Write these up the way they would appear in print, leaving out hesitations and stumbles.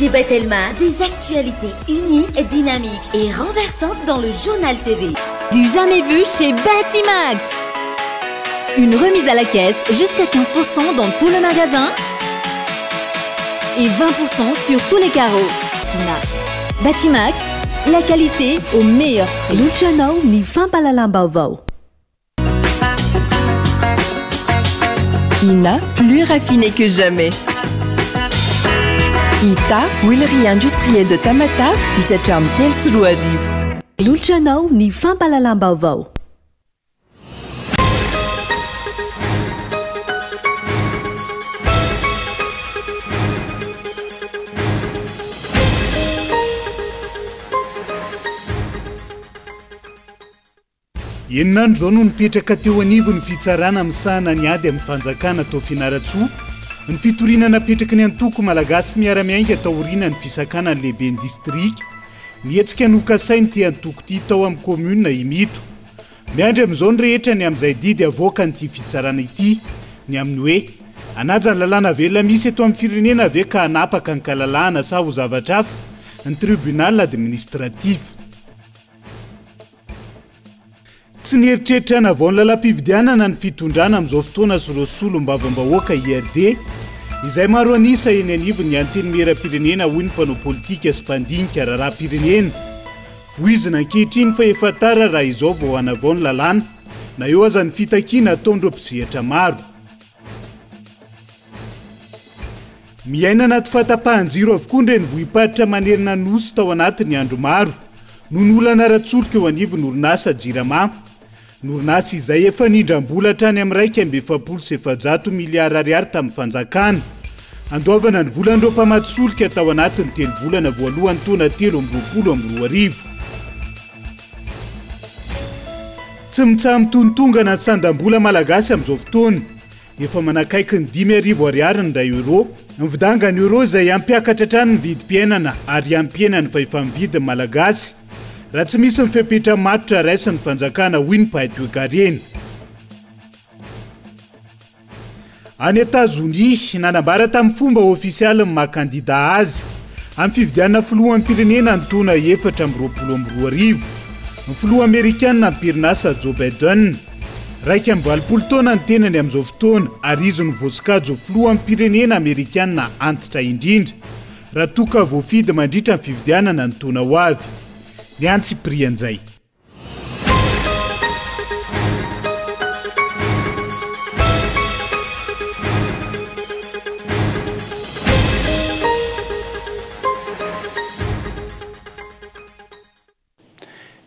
Djibat Elma, des actualités uniques, dynamiques et renversantes dans le journal TV. Du jamais vu chez Batimax. Une remise à la caisse jusqu'à 15% dans tout le magasin et 20% sur tous les carreaux. Batimax, la qualité au meilleur prix. Luciano ni Fampalalambao. Ina, plus raffiné que jamais. Ita, huilerie industrielle de Tamata, qui s'acharne tel Suluajiv. Luciano ni Fampalalambao. Eninandro zao no nipetraka teo anivo ny fitsarana amin'ny sahana ny ady amin'ny fanjakana tao Fianaratsoa ny fitoriana napetraka ny antoko malagasy miara-miainga taoriana ny fisakana ny lehibe ny distrika mihetsika nokasainy ty antoko ty tao amin'ny commune Imito miandry amin'izao ny rehetra ny amin'izay didy avoaka nyty fitsarana ity ny amin'ny hoe anaja ny lalàna velona misy eto amin'ny firenena ave ka hanapaka ny kalalahana sa ho zavatra hafa ny tribunal administratif. Tsy nieritreritra na vao ny lalam-pividianana ny fitondrana amin'izao fotoana sy ireo solom-bavambahoaka IRD izay maro anisa eny anivony ny anteny mera-pirenena hoy ny mpanao politika sy mpandinika raharaha-pirenena voizina ankehitriny fa efa tara raha izao vao hanavao ny lalàna na eo aza ny fitakiana ataon'ireo mpisehatra maro. Miaina anaty fahatapahan-jiro avokoa indray ny vohipatitra manerina nosy tao anatiny andro maro noho ny olana ratsoroka eo anivony orinasa Jirama. Orinasa izay efa nindram-bola hatrany amin'ny 1,700 miliara ariary tamin'ny fanjakana. Andoavana ny volan'ireo mpamatsoloka tao anatiny 3 volana voalohany taona 2022. Tsy mitsaha mitonotongana ny sandam-bola malagasy amin'izao fotoana. Efa manakaiky ny 5,000 ariary ny €. Ny vidanga ny euro izay ampiakatra hatrany ny vidim-piainana ary ampiainany fa efa mividy malagasy. Raha tsy misy mifepetra matotra raisin'ny fanjakana hoy ny Paitoekarena. Any Etazonia nanambara tamin'ny fomba ofisialy ny maha-kandida azy amin'ny fividianana filoha am-pirenena ny taona 2022. Ny filoha Amerikana am-pirinasa Joe Biden 2 taona ny tenany amin'izao fotoana ary izy no voasokajy filoha am-pirenena Amerikana antitra indrindra raha toka voafidy mandritra ny fividianana ny taona ho avy. Ny antsiprian'izay.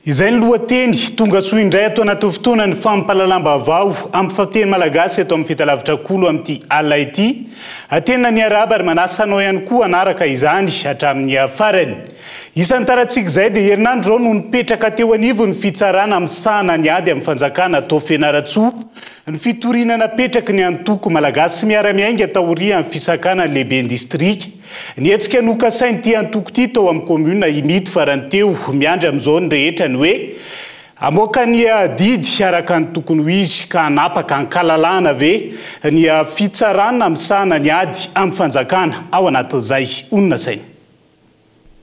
Izay ny lohateny tonga soa indray ato anaty fotoana ny fampalalam-baovao amin'ny fiteny malagasy eto amin'ny fitalavitra kolo amin'ity alina ity. Atena ny araba ary manasanao ihany koa anaraka izany hatramin'ny farany. Isan'ny taratsika izay dia herinandro no nipetraka teo anivo ny fitsarana amin'ny sahana ny ady amin'ny fanjakana tao Fianaratsoa. Ny fitoriana napetraky ny antoko malagasy miara-miainga taoriana amin'ny fisakana lehibe ny distrika. Nihetsika nokasainy ty antoko ty tao amin'ny commune Imito farany teo miandry amin'izao ny rehetra ny hoe amoaka ny didy araka ny tokony ho izy ka hanapaka ny kalalahana ave ny fitsarana amin'ny sahana ny ady amin'ny fanjakana ao anatin'izay onona sainy.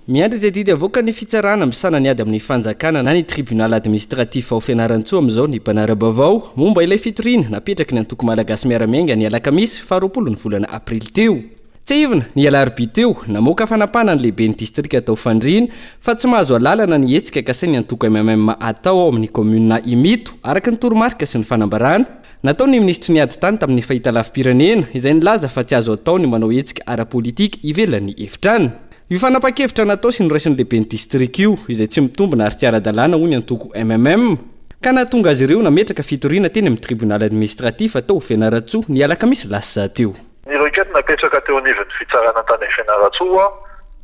Miandry izay didy avoaka ny fitsarana amin'ny sahana ny ady amin'ny fanjakana na ny tribunal administratif ao Fianaratsoa amin'izao ny mpanara-baovao momba ilay fitoriana napetraky ny antoko malagasy miara-miainga ny alakamisy 20 ny volana aprily teo. Tsy ivona ny alarobia teo namoaka fanapana ny lehibe ny distrika tao Fandriana fa tsy mahazo alalana ny hetsika kasay ny antoko MMM atao ao amin'ny commune Imito araka ny toromarika sy ny fanambarana. Natao ny ministry ny ady tany tamin'ny fahitalavim-pirenena izay nilaza fa tsy azo atao ny manao hetsika ara-politika ivelan'ny efitrany. Io fanapa-kevitra natao sy noraisin'ny lehibe ny distrika io izay tsy mitombina ary tsy ara-dalàna hoy ny antoko MMM ka nahatonga azy ireo nametraka fitoriana teny amin'ny tribunal administratif atao Fianaratsoa ny alakamisy lasa teo. Ny requête napetraka teo anivon'ny fitsarana tany Fianaratsoa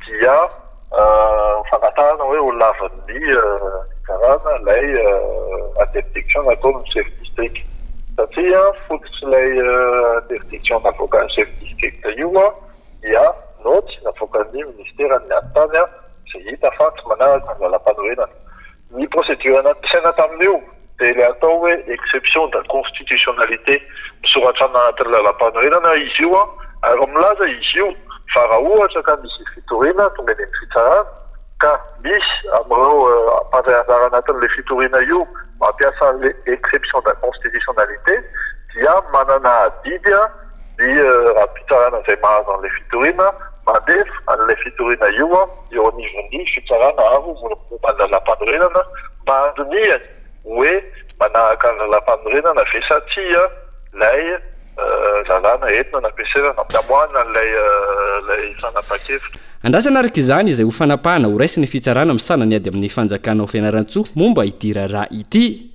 dia fanatarana hoe ho lavan'ny karana ilay interdiction nataony ny chef district satria fototsy ilay interdiction navoaka ny chef district io dia noty navoakan'ny ministèran'ny ady tany izay hita fa tsy manaraka ny lalam-panorenana. Ny procédure nampiasaina tamin'io dia ilay atao hoe exception de constitutionnalité misoratra anatin'ny lalam-panorenana izy io ary milaza izy io fa raha ohatra ka misy fitorina tonga ny fitsarana ka misy amin'ireo mpanjary anatin'ilay fitorina io mampiasa le exception de constitutionnalité dia manana adidy ny raha-pitsarana izay mahazo an'ilay fitorina mandefa an'ilay fitorina io eo anivon'ny fitsarana avo momba ny lalam-panorenana mba andronihany hoe manahaka ny lalam-panorenana ve satria lay lalàna entina nampiasaina nampiamoana lay fanapa-kevitra. Andrasana araka izany izay ho fanapahana ho raisy ny fitsarana misana ny ady amin'ny fanjakana ao Fianaratsoa momba ity raharaha ity.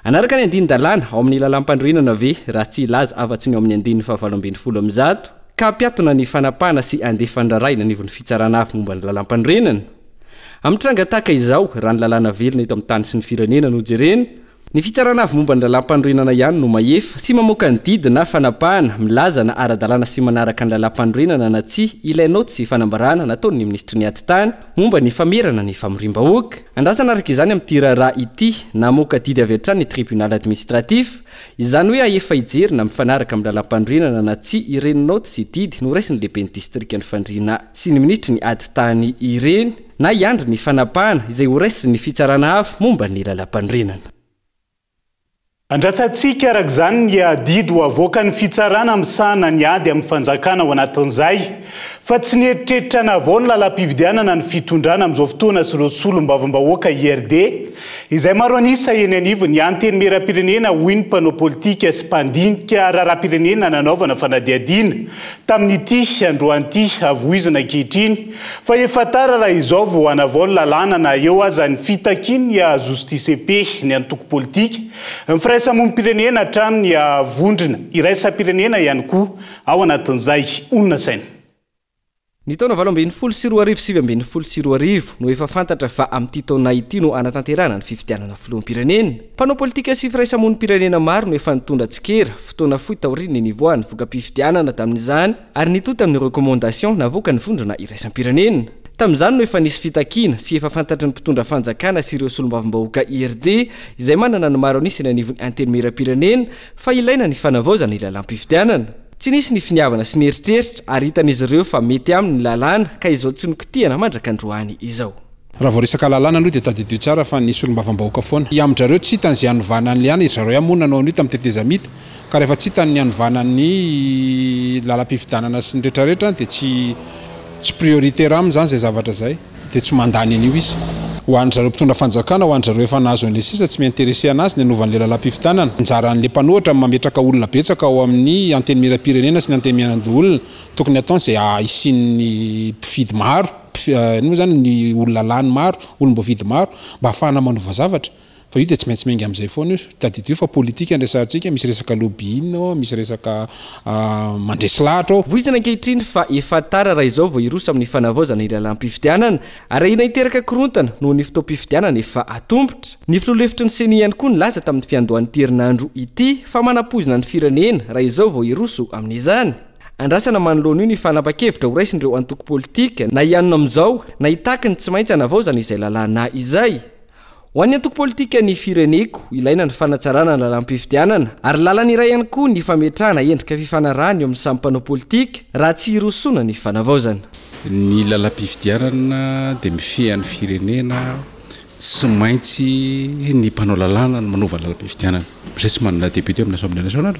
Anaraka ny andiny-dalàna ao amin'ny lalam-pandroinana ve raha tsy ilaza afa-tsy ny ao amin'ny andiny 720 ka ampiatona ny fanapahana sy andefandraray nanivon'ny fitsarana avy momba ny lalam-pandroinana. Amin'ny tranga tahaka izao raha ny lalàna velona eto amin'ny tany sy ny firenena no jerena. Ny fitsarana avy momba ny lalam-pandroinana ihany no maefa sy mamoaka ny didy na fanapahana milaza na ara-dalàna sy manaraka ny lalam-pandroinana na tsy ilainaoty sy fanambarana nataon'ny ministry ny ati-tany momba ny famerana ny famorim-bahoaka. Andrasana araka izany amin'ny raharaha ity namoaka didy avy hatrany ny tribunal administratif izany hoe aefa ijery na mifanaraka amin'ny lalam-pandroinana na tsy ireninao sy didy no raisiny lehibe ny distrika ny fandriana sy ny ministry ny ati-tany ireny na iandry ny fanapahana izay ho raisy ny fitsarana avy momba ny lalam-pandroinana. Andratsantsika araka izany ny adidy ho avoaka ny fitsarana misahana ny ady amin'ny fanjakana ao anatin'izay fa tsy nieritreritrana avao ny lalam-pividianana ny fitondrana amin'izao fotoana sy ireo solom-bavam-bahoaka IRD izay maro anisa eny anivo ny anteny mera-pirenena hoy ny mpanao politika sy mpandinika raharaha-pirenena nanaovana fanadiadiana tamin'ity androan'ity avoizina ankehitriny fa efa tara raha izao vao hanavao ny lalàna na eo aza ny fitakiny ya justice pe ny antoko politika firaisamonim-pirenena hatramin'ny vondrina iraisam-pirenena ihany koa ao anatin'izay onona saina. Ny taona 2017 no efa fantatra fa amin'ity taona ity no anatanterahana ny fifidianana filoham-pirenena. Mpanao politika sy firaisamonim-pirenena maro no efa nitondra tsikera fotoana fohy taoriana ny nivoahany voka-pifidianana tamin'izany ary nitota amin'ny recommandation navoaka ny vondrona iraisam-pirenena. Tamin'izany no efa nisy fitakina sy efa fantatry ny mpitondra fanjakana sy ireo solom-bavam-bahoaka IRD izay manana ny maro anisy ny anivon'ny anteny mera-pirenena fa ilaina ny fanavaozana ny lalam-pifidianana. Tsy nisy ny finiavana sy ny eritreritra ary hitan'izy ireo fa mety amin'ny lalàna ka izao tsy nikitihana mandraka androany izao. Raha vao resaka lalàna aloha dia tadidio tsara fa nisy solom-bavam-bahoaka foana. Iamin-jareo tsy hitan'izay hanovana ny liana izy zareo ihany moa nanao an'io tamin'ny tetezamita ka rehefa tsy hitan'ny hanovana ny lalam-pifidianana sy ny rehetrarehetra dia tsy prioritaire aminy zany zay zavatra zay dia tsy mandany an'io izy. Ho an'ny zareo mpitondra fanjakana ho an'ny zareo efa nahazo an'ilay sisa tsy miinteresse anazy ny anovan'ilay lalam-pifidianana. Anjaran'ilay mpanohatra mametraka olona betsaka ao amin'ny anteny mera-pirenena sy ny anteny mianan-dolona tokony ataony izay isian'ny mpifidy maro moa zany ny olona lany maro olom-boavidy maro mba hahafahana manova zavatra. Fa io dia tsy maintsy mainga amin'izay foana io tadidio fa politika andresantsika misy resaka lobbying misy resaka mandresy lahatra. Voizina ankehitriny fa efa tara raha izao vao iroso amin'ny fanavaozana ny lalam-pifidianana ary ina hiteraka korontana noho ny fotoam-pifidianana efa atombotra. Ny filoha-hevitry ny seny ihany koa nilaza tamin'ny fiandohan'ny herinandro ity fa manapoizina ny firenena raha izao vao iroso amin'izany. Andrasana manoloana io ny fanapa-kevitra ho raisindreo antoko politika na ianona amin'izao na hitaky ny tsy maintsy hanavaozana izay lalàna izay. Ho an'ny antoko politika ny fireneko ilaina ny fanatsarana ny lalam-pifidianana ary lalana iray ihany koa ny fametrahana endrika fifanarahana eo amin'ny samy mpanao politika raha tsy irosona ny fanavaozana. Ny lalam-pifidianana dia mifehan'ny firenena tsy maintsy ny mpanao lalàna ny manova lalam-pifidianana. Izay tsy manana député amin'ny Assemblée nationale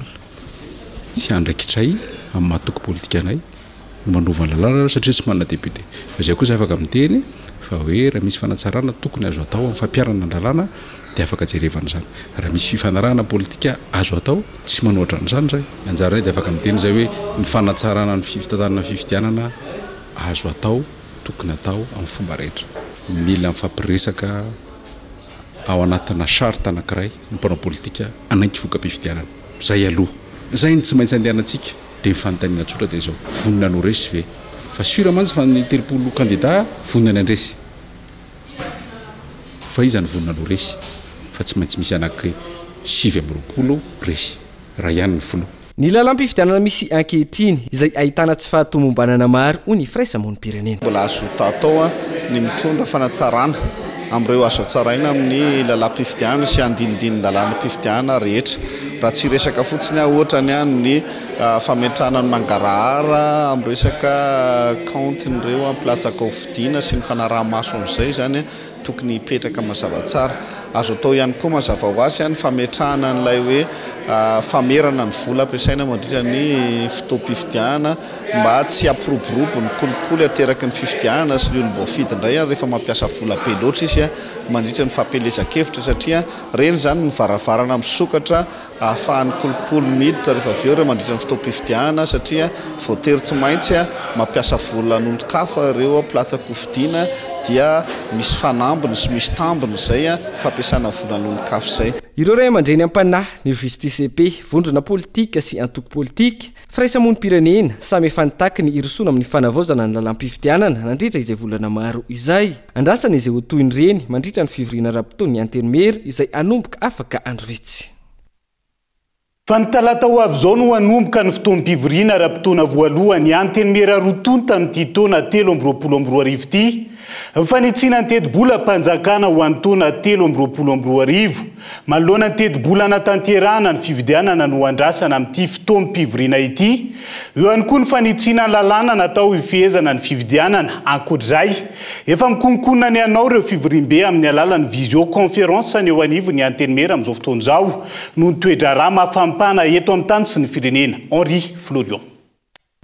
tsy andraikitray amin'ny mahatoko politika anay no manova lalàna satria tsy manana député. Fa izay koa izay afaka miteny fa hoe raha misy fanatsarana tokony azo atao amin'ny fampiarana ny lalàna dia afaka jerevana izany. Raha misy fifanarahana politika azo atao tsy manohatra an'izany zay. Anjaranay dia afaka miteny izay hoe ny fanatsarana ny fitantanana fifidianana azo atao tokony atao amin'ny fomba rehetra. Mila mifampiresaka ao anatina charte anankiray ny mpanao politika anaiky voka-pifidianana. Zay aloha. Zay ny tsy maintsy andehanantsika dia mifanontaniana tsotra dia izao vonina no resy ve fa sura mantsy fa ny 3 candidat vonina ny andresy fa iza ny vonina no resy fa tsy maintsy misy anaky 7 resy raha ihany ny folo. Ny lalam-pifidianana misy ankehitriny izay ahitana tsy fahatomombanana maro ho ny firaisamonim-pirenena. Mbola azo tatoa ny mitondra fanatsarana amin'ireo azo tsaraina amin'ny lalam-pifidianana sy andinindininy lalàna pifidianana rehetra raha tsy resaka fotsiny ohatrany any ny fametrahana ny mangarahara amin'ny resaka kaontin'ireo ampilatsaka ofidiana sy ny fanaraha-maso amin'izay zany tokony hipetraka mazava tsara. Azo atao ihany koa mazava ho azy any fametrahana n'ilay hoe famerana ny vola ampiasaina mandritra ny fotoam-pifidianana mba tsy hampiroborobo ny kolikoly ateraky ny fifidianana sy ny olom-boafidy indray rehefa mampiasa vola be loatra izy mandritra ny fampelezan-kevitra satria reny zany ny varavarana misokatra ahafahan'ny kolikoly miditra rehefa avy eo ireo mandritra ny fotoam-pifidianana satria voatery tsy maintsy mampiasa volan'olon-kafa ireo mpilatsaka ofidiana dia misy fanambiny sy misy tambiny zay fampiasana volan'olon-kafa zay. Ireo ray aman-dreny am-panahy ny VSTCP, vondrona politika sy antoko politika, firaisamonim-pirenena samy efa nitaky ny irosoana amin'ny fanavaozana ny lalam-pifidianana nandritra izay volana maro izay. Andrasana izay ho toy ny reny mandritra ny fivoriana ra-potoany antenimera izay anomboka afaka andro vitsy. Fa ny talata ho avy izao no hanomboka ny fotoam-pivoriana ra-potoana voalohany antenimera roa tamin'ity taona 2024 ity. Fanitsina ny teti-bola mpanjakana ho an'ny taona 2024. Manoloana ny teti-bola natanterahana ny fividianana no andrasana amin'ity fotoam-pivoriana ity. Eo ihany koa ny fanitsina ny lalàna natao hifehezana ny fividianana ankoatr'izay. Efa mikonikona ny anao ireo fivoriam-be amin'ny alalan'ny visioconférence ny eo anivon'ny antenimera amin'izao fotoana izao no nitoedra raha mahafampana eto amin'ny tany sy ny firenena. Henri Florian.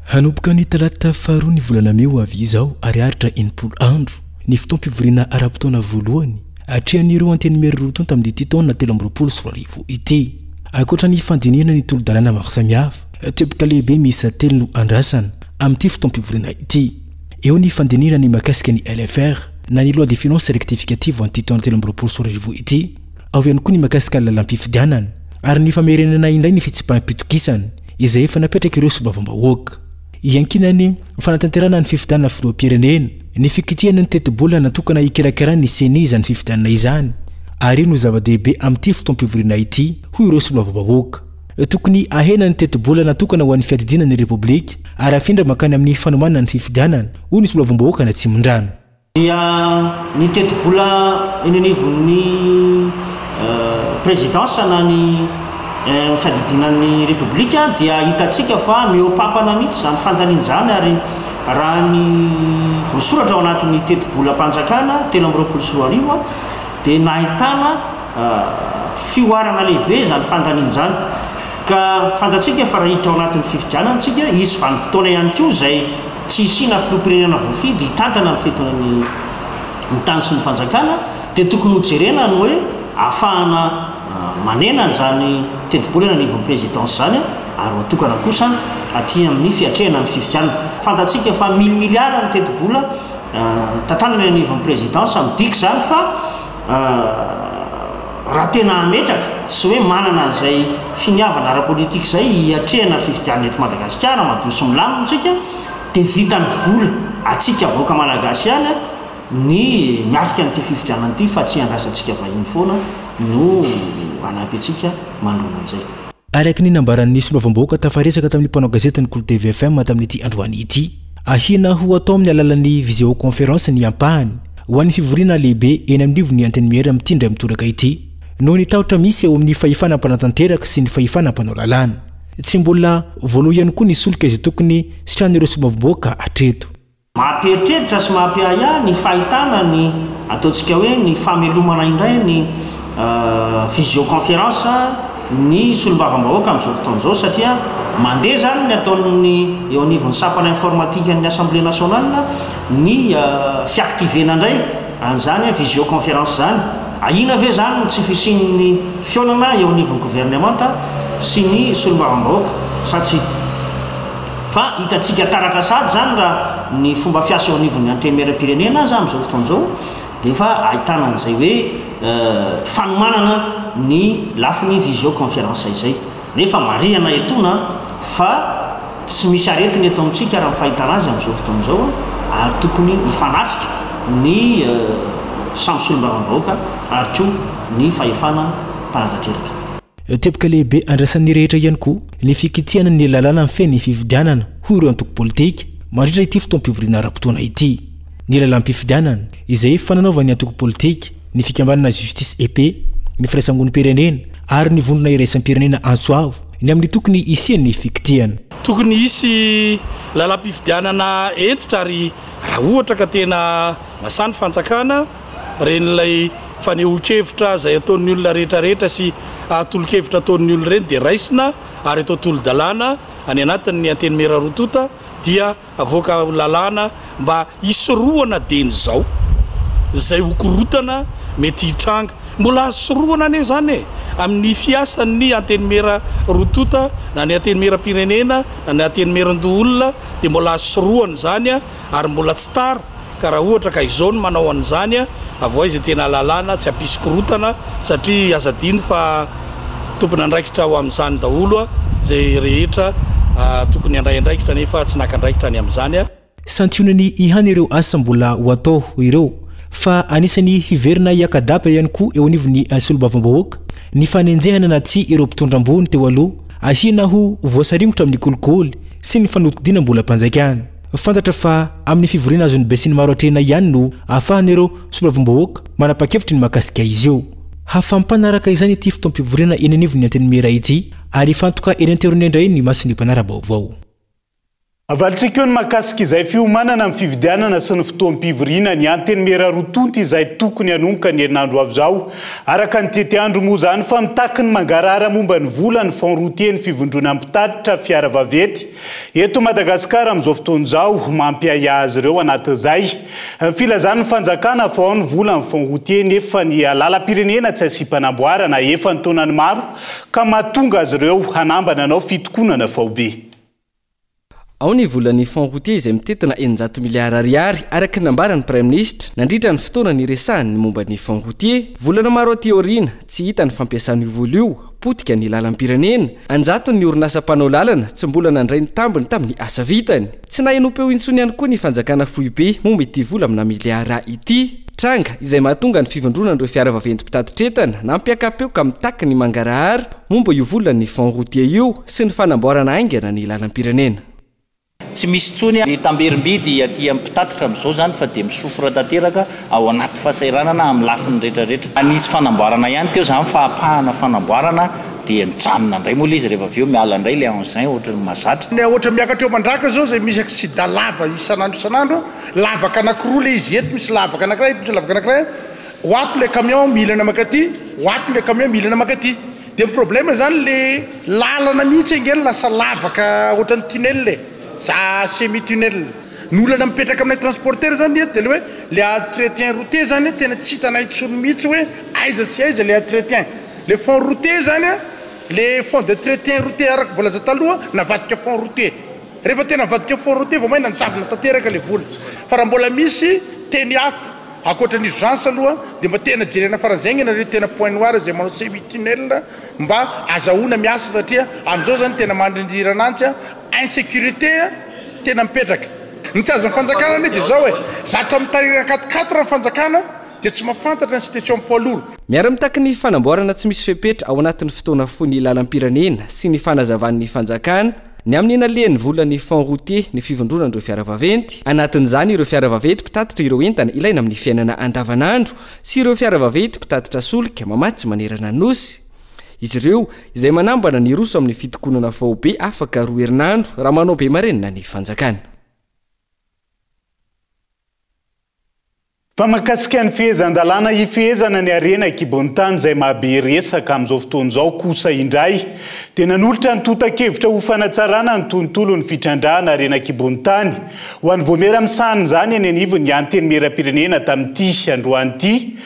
Hanomboka ny talata faharoa ny volana May ho avy izao ariaritra 90 andro ny fotoam-pivoriana ara-potoana voalohany atrehan'ireo antenimera roa tamin'ity taona 2024 ity. Ankoatra ny fandinihana ny tolo-dalàna maro samihafa, teboka lehibe miisa 3 no andrasana amin'ity fotoam-pivoriana ity. Eo ny fandinihana ny mahakasika ny LFR na ny loi de finances rectificative an'ity taona 2024 ity. Ao ihany koa ny mahakasika ny lalam-pifidianana ary ny famerenana indray ny fitsipaham-pitokisana izay efa napetraka ireo sobavambahoaka. Iankinany fanatanterana ny fifidianana filoham-pirenena, ny fikitihana ny teti-bola natokana hikirakarana ny seni izany fifidianana izany. Ary no zava-dehibe amin'ity fotoam-pivoriana ity hoy ireo sobavambahoaka. Tokony ahena ny teti-bola natokana ho an'ny fiadidinana ny repoblika ary afindra makany amin'ny fanomanana ny fifidianana hoy ny sobavambahoaka na Tsimondrano. Dia ny teti-bola eny anivon'ny présidence na ny fiadidinan'ny repoblika dia hitatsika fa mihoapapana mihitsy zany fandanian'izany ary raha ny voasoratra ao anatin'ny teti-bola mpanjakana 2024 dia nahitana fioarana lehibe zany fandanian'izany ka fantatsika fa raha hiditra ao anatin'ny fifidianana tsika izy vanim-potoana ihany koa izay tsy isiana filoham-pirenena voafidy hitantana ny fetona ny tany sy ny fanjakana dia tokony hojerena ny hoe ahafahana manena zany teti-bola anivon'ny présidence zany ary atokana kosa aty amin'ny fiatrehana ny fifidianana. Fantatsika fa 1000 milliards ny teti-bola tatranana anivon'ny présidence midiky zany fa raha tena ametraka sy hoe manana an'izay finiavana ara-politika zay hiatrehana fifidianana eto Madagasikara madio sy milamina tsika dia vita ny vola atsika vahoaka malagasy ihany ny miarika n'ity fifidianana ity fa tsy andrasantsika vahiny foana no anampy atsika manoloana an'izay. Araka ny nambaran'ny sobavambahoaka tafaresaka tamin'ny mpanao gazety ny Kolo TV FM tamin'ity androany ity, ahina ho atao amin'ny alalan'ny visioconférence ny ampahany ho an'ny fivoriana lehibe eny amin'ny livon'ny antenimera mitindra mitoraka ity noho ny tahotra misy eo amin'ny fahefana mpanatanteraka sy ny fahefana mpanao lalàna. Tsy mbola voaloha ihany koa ny solika izay tokony sitran'ireo sobavambahoaka hatreto. Mahampieritreritra sy mampiaya ny fahitana ny ataontsika hoe ny famelomana indray ny visioconférence ny solombavam-bahoaka amin'izao fotoana izao satria mandeha zany ny ataon'ny eo anivon'ny sampana informatika ny assemblée nationale ny fiaktivena indray an'izany visioconférence zany. Ahina ve zany tsy fisian'ny fionana eo anivon'ny gouvernemanta sy ny solombavam-bahoaka sa tsy? Fa hitatsika taratra sady zany raha ny fomba fiasa eo anivon'ny antenimera-pirenena azy amin'izao fotoana izao dia efa ahitana an'izay hoe fanomanana ny lafiny visioconférence izay. Nefa marihana etona fa tsy misy aretiny eto amintsika raha mifahitana azy amin'izao fotoana izao ary tokony hifanatrika ny samy solombavam-bahoaka ary koa ny fahefana mpanatanteraka. Teboka lehibe andrasan'ny rehetra ihany koa ny fikitihana ny lalàna amin'ny feny fifidianana hoy ireo antoko politika mandritra ity fotoam-pivoriana ara-potoana ity. Ny lalam-pifidianana izay fananaovan'ny antoko politika ny fikambanana justice ep ny firaisangon'nypirenena ary ny vondrona iraisan'nypirenena ansoavo ny amin'ny tokony isian'ny fikitiana tokony isy lalam-pifidianana entitra ary raha ohatra ka tena masany fanjakana renylay fanehoan-kevitra zay ataon'ny olona rehetrarehetra sy tolo-kevitra ataon'ny olona reny dia raisina ary atao tolo-dalàna any anatin'ny anteny mera rotota dia avoaka lalàna mba isoroana deny zao zay hokorotana mety hitranga mbola soroana ane zany e amin'ny fiasan'ny anteny mera rotota na ny anteny mera pirenena na ny anteny meran-doolona dia mbola soroana zany a ary mbola tsy tara ka raha ohatra ka izao ny manao an'izany a avao izay tena lalàna tsy hampisy korotana satria azadino fa tompony andraikitra ao amin'izany daholo a zay rehetra tokony andray andraikitra nefa tsy nakandraikitra any amin'izany a santionany ihany ireo asa mbola ho atao ireo fa anisany hiverina iakadapa ihany koa eo anivon'ny solobavambahoaka ny fanenjehana na tsy ireo mpitondra-mbony teo aloha asiana ho voasaringotra amin'ny kolikoly sy ny fanotokodiana mbola mpanjakana fantatra fa amin'ny fivoriana azon'ny besiny maro atrehina ihany no ahafahana ireo solobavambahoaka manapa-kevitra ny makasika izy eo hafampanaraka izany ity fotoam-pivoriana eny anivon'ny anteny mera ity ary fantoka eny anterony indray ny masony mpanara-baovao avalitsika eo ny makasika izay fiomanana amin'ny fividianana sy ny fotoam-pivoriana ny anteny mera rotonty izay tokony hanomboka ny herinandro avy zao araka ny tety andro moa zany fa mitaky ny mangarara momba ny vola ny fond routier ny fivondrona ampitatitra fiara vavety eto Madagasikara amin'izao fotoana izao mampiaya azy ireo anatin'izay filazany ny fanjakana fa ao ny vola ny fond routier nefa ny lalam-pirenena tsy asipanamboarana efa ny taonany maro ka mahatonga azy ireo hanambana anao fitokonana faobe ao ny volan'ny fond routier izay mitetina 900 miliara ariary araka ny ambarany prime ministre nandritra ny fotoana ny resahany ny momba ny fond routier volana maro teoriana tsy hita ny fampiasan'io vola io potika ny lalam-pirenena anjatony orinasa mpanao lalana tsy mbola nandray ny tambiny tamin'ny asa vitany tsy nahenompe ho intsony ihany koa ny fanjakana fohy be momba ity vola amina miliara ity tranga izay mahatonga ny fivondronan'ireo fiara vaventy mpitatitr'entana nampiakapeo ka mitaky ny mangarahary momba io volan'ny fond routier io sy ny fanamboarana aingana ny lalam-pirenena tsy misy tsony ny tamberim-bidy aty ampitatitra amin'izao zany fa dia misofora tanteraka ao anaty fasairanana amin'ny lafiny rehetrarehetra anisy fanamboarana ihany teo zany fa apahana fanamboarana dia mijanona indray moa izy rehefa avy eo miala indray le an'izay ohatra ny mahazatra ny ohatra miakatra eo mandraka zao zay misy aksida lava isanandro lavaka anankiroa le izy eto misy lavaka anankiray misy lavaka anankiray oato le camion milana makaty oato le camion milana makaty dia ny problème zany le lalana mihitsy engeny lasa lavaka ohatra ny tunnel le sa semi-tunnel n'olana mipetraka amin'ny transporteur zany dia le hoe le entretien routier zany tena tsy hitanay tsony mihitsy hoe aiza sy aiza le entretien le fond routier zany le fond d'entretien routier araka volaza taloha navadika fond routier rehefa tena navadika fond routier vao mai nanjavona tanteraka le vola fa raha mbola misy teny hafa akoatra ny urgence aloha dia mba tena jerena faran'zay nareo tena point noir zay manao semi-tunnel mba azahoana miasa satria amin'izao zany tena mandrindrira anantsy insécurité tena mipetraka ny tsy azo fanjakana ny dia zao hoe zatra mitarira 4 ny fanjakana dia tsy mahafantatra ny situation poids lourd miara-mitaky ny fanamboarana tsy misy fepetra ao anatin'ny fotoana fony lalam-pirenena sy ny fanazavan'ny fanjakana ny amin'ny enalehan'ny volan'ny fond routier ny fivondronan'ireo fiara vaventy anatin'izany ireo fiara vaventy mpitatitra ireo entana ilaina amin'ny fiainana andavanandro sy ireo fiara vaventy mpitatitra solika mamatsy manerana nosy izy ireo izay manambana ny roso amin'ny fitokonana faobe afaka roa herinandro raha manao be marenina ny fanjakana fa makasika ny fihezan-dalàna ifehezana ny arena kibontany izay mahabe resaka amin'izao fotoana izao kosa indray dia nanolotra ny tota-kevitra ho fanatsarana ny tontolo ny fitrandrahana arena kibontany ho an'ny voamera misahana izany any anivony ny anteny mera-pirenena tamin'ity androany ity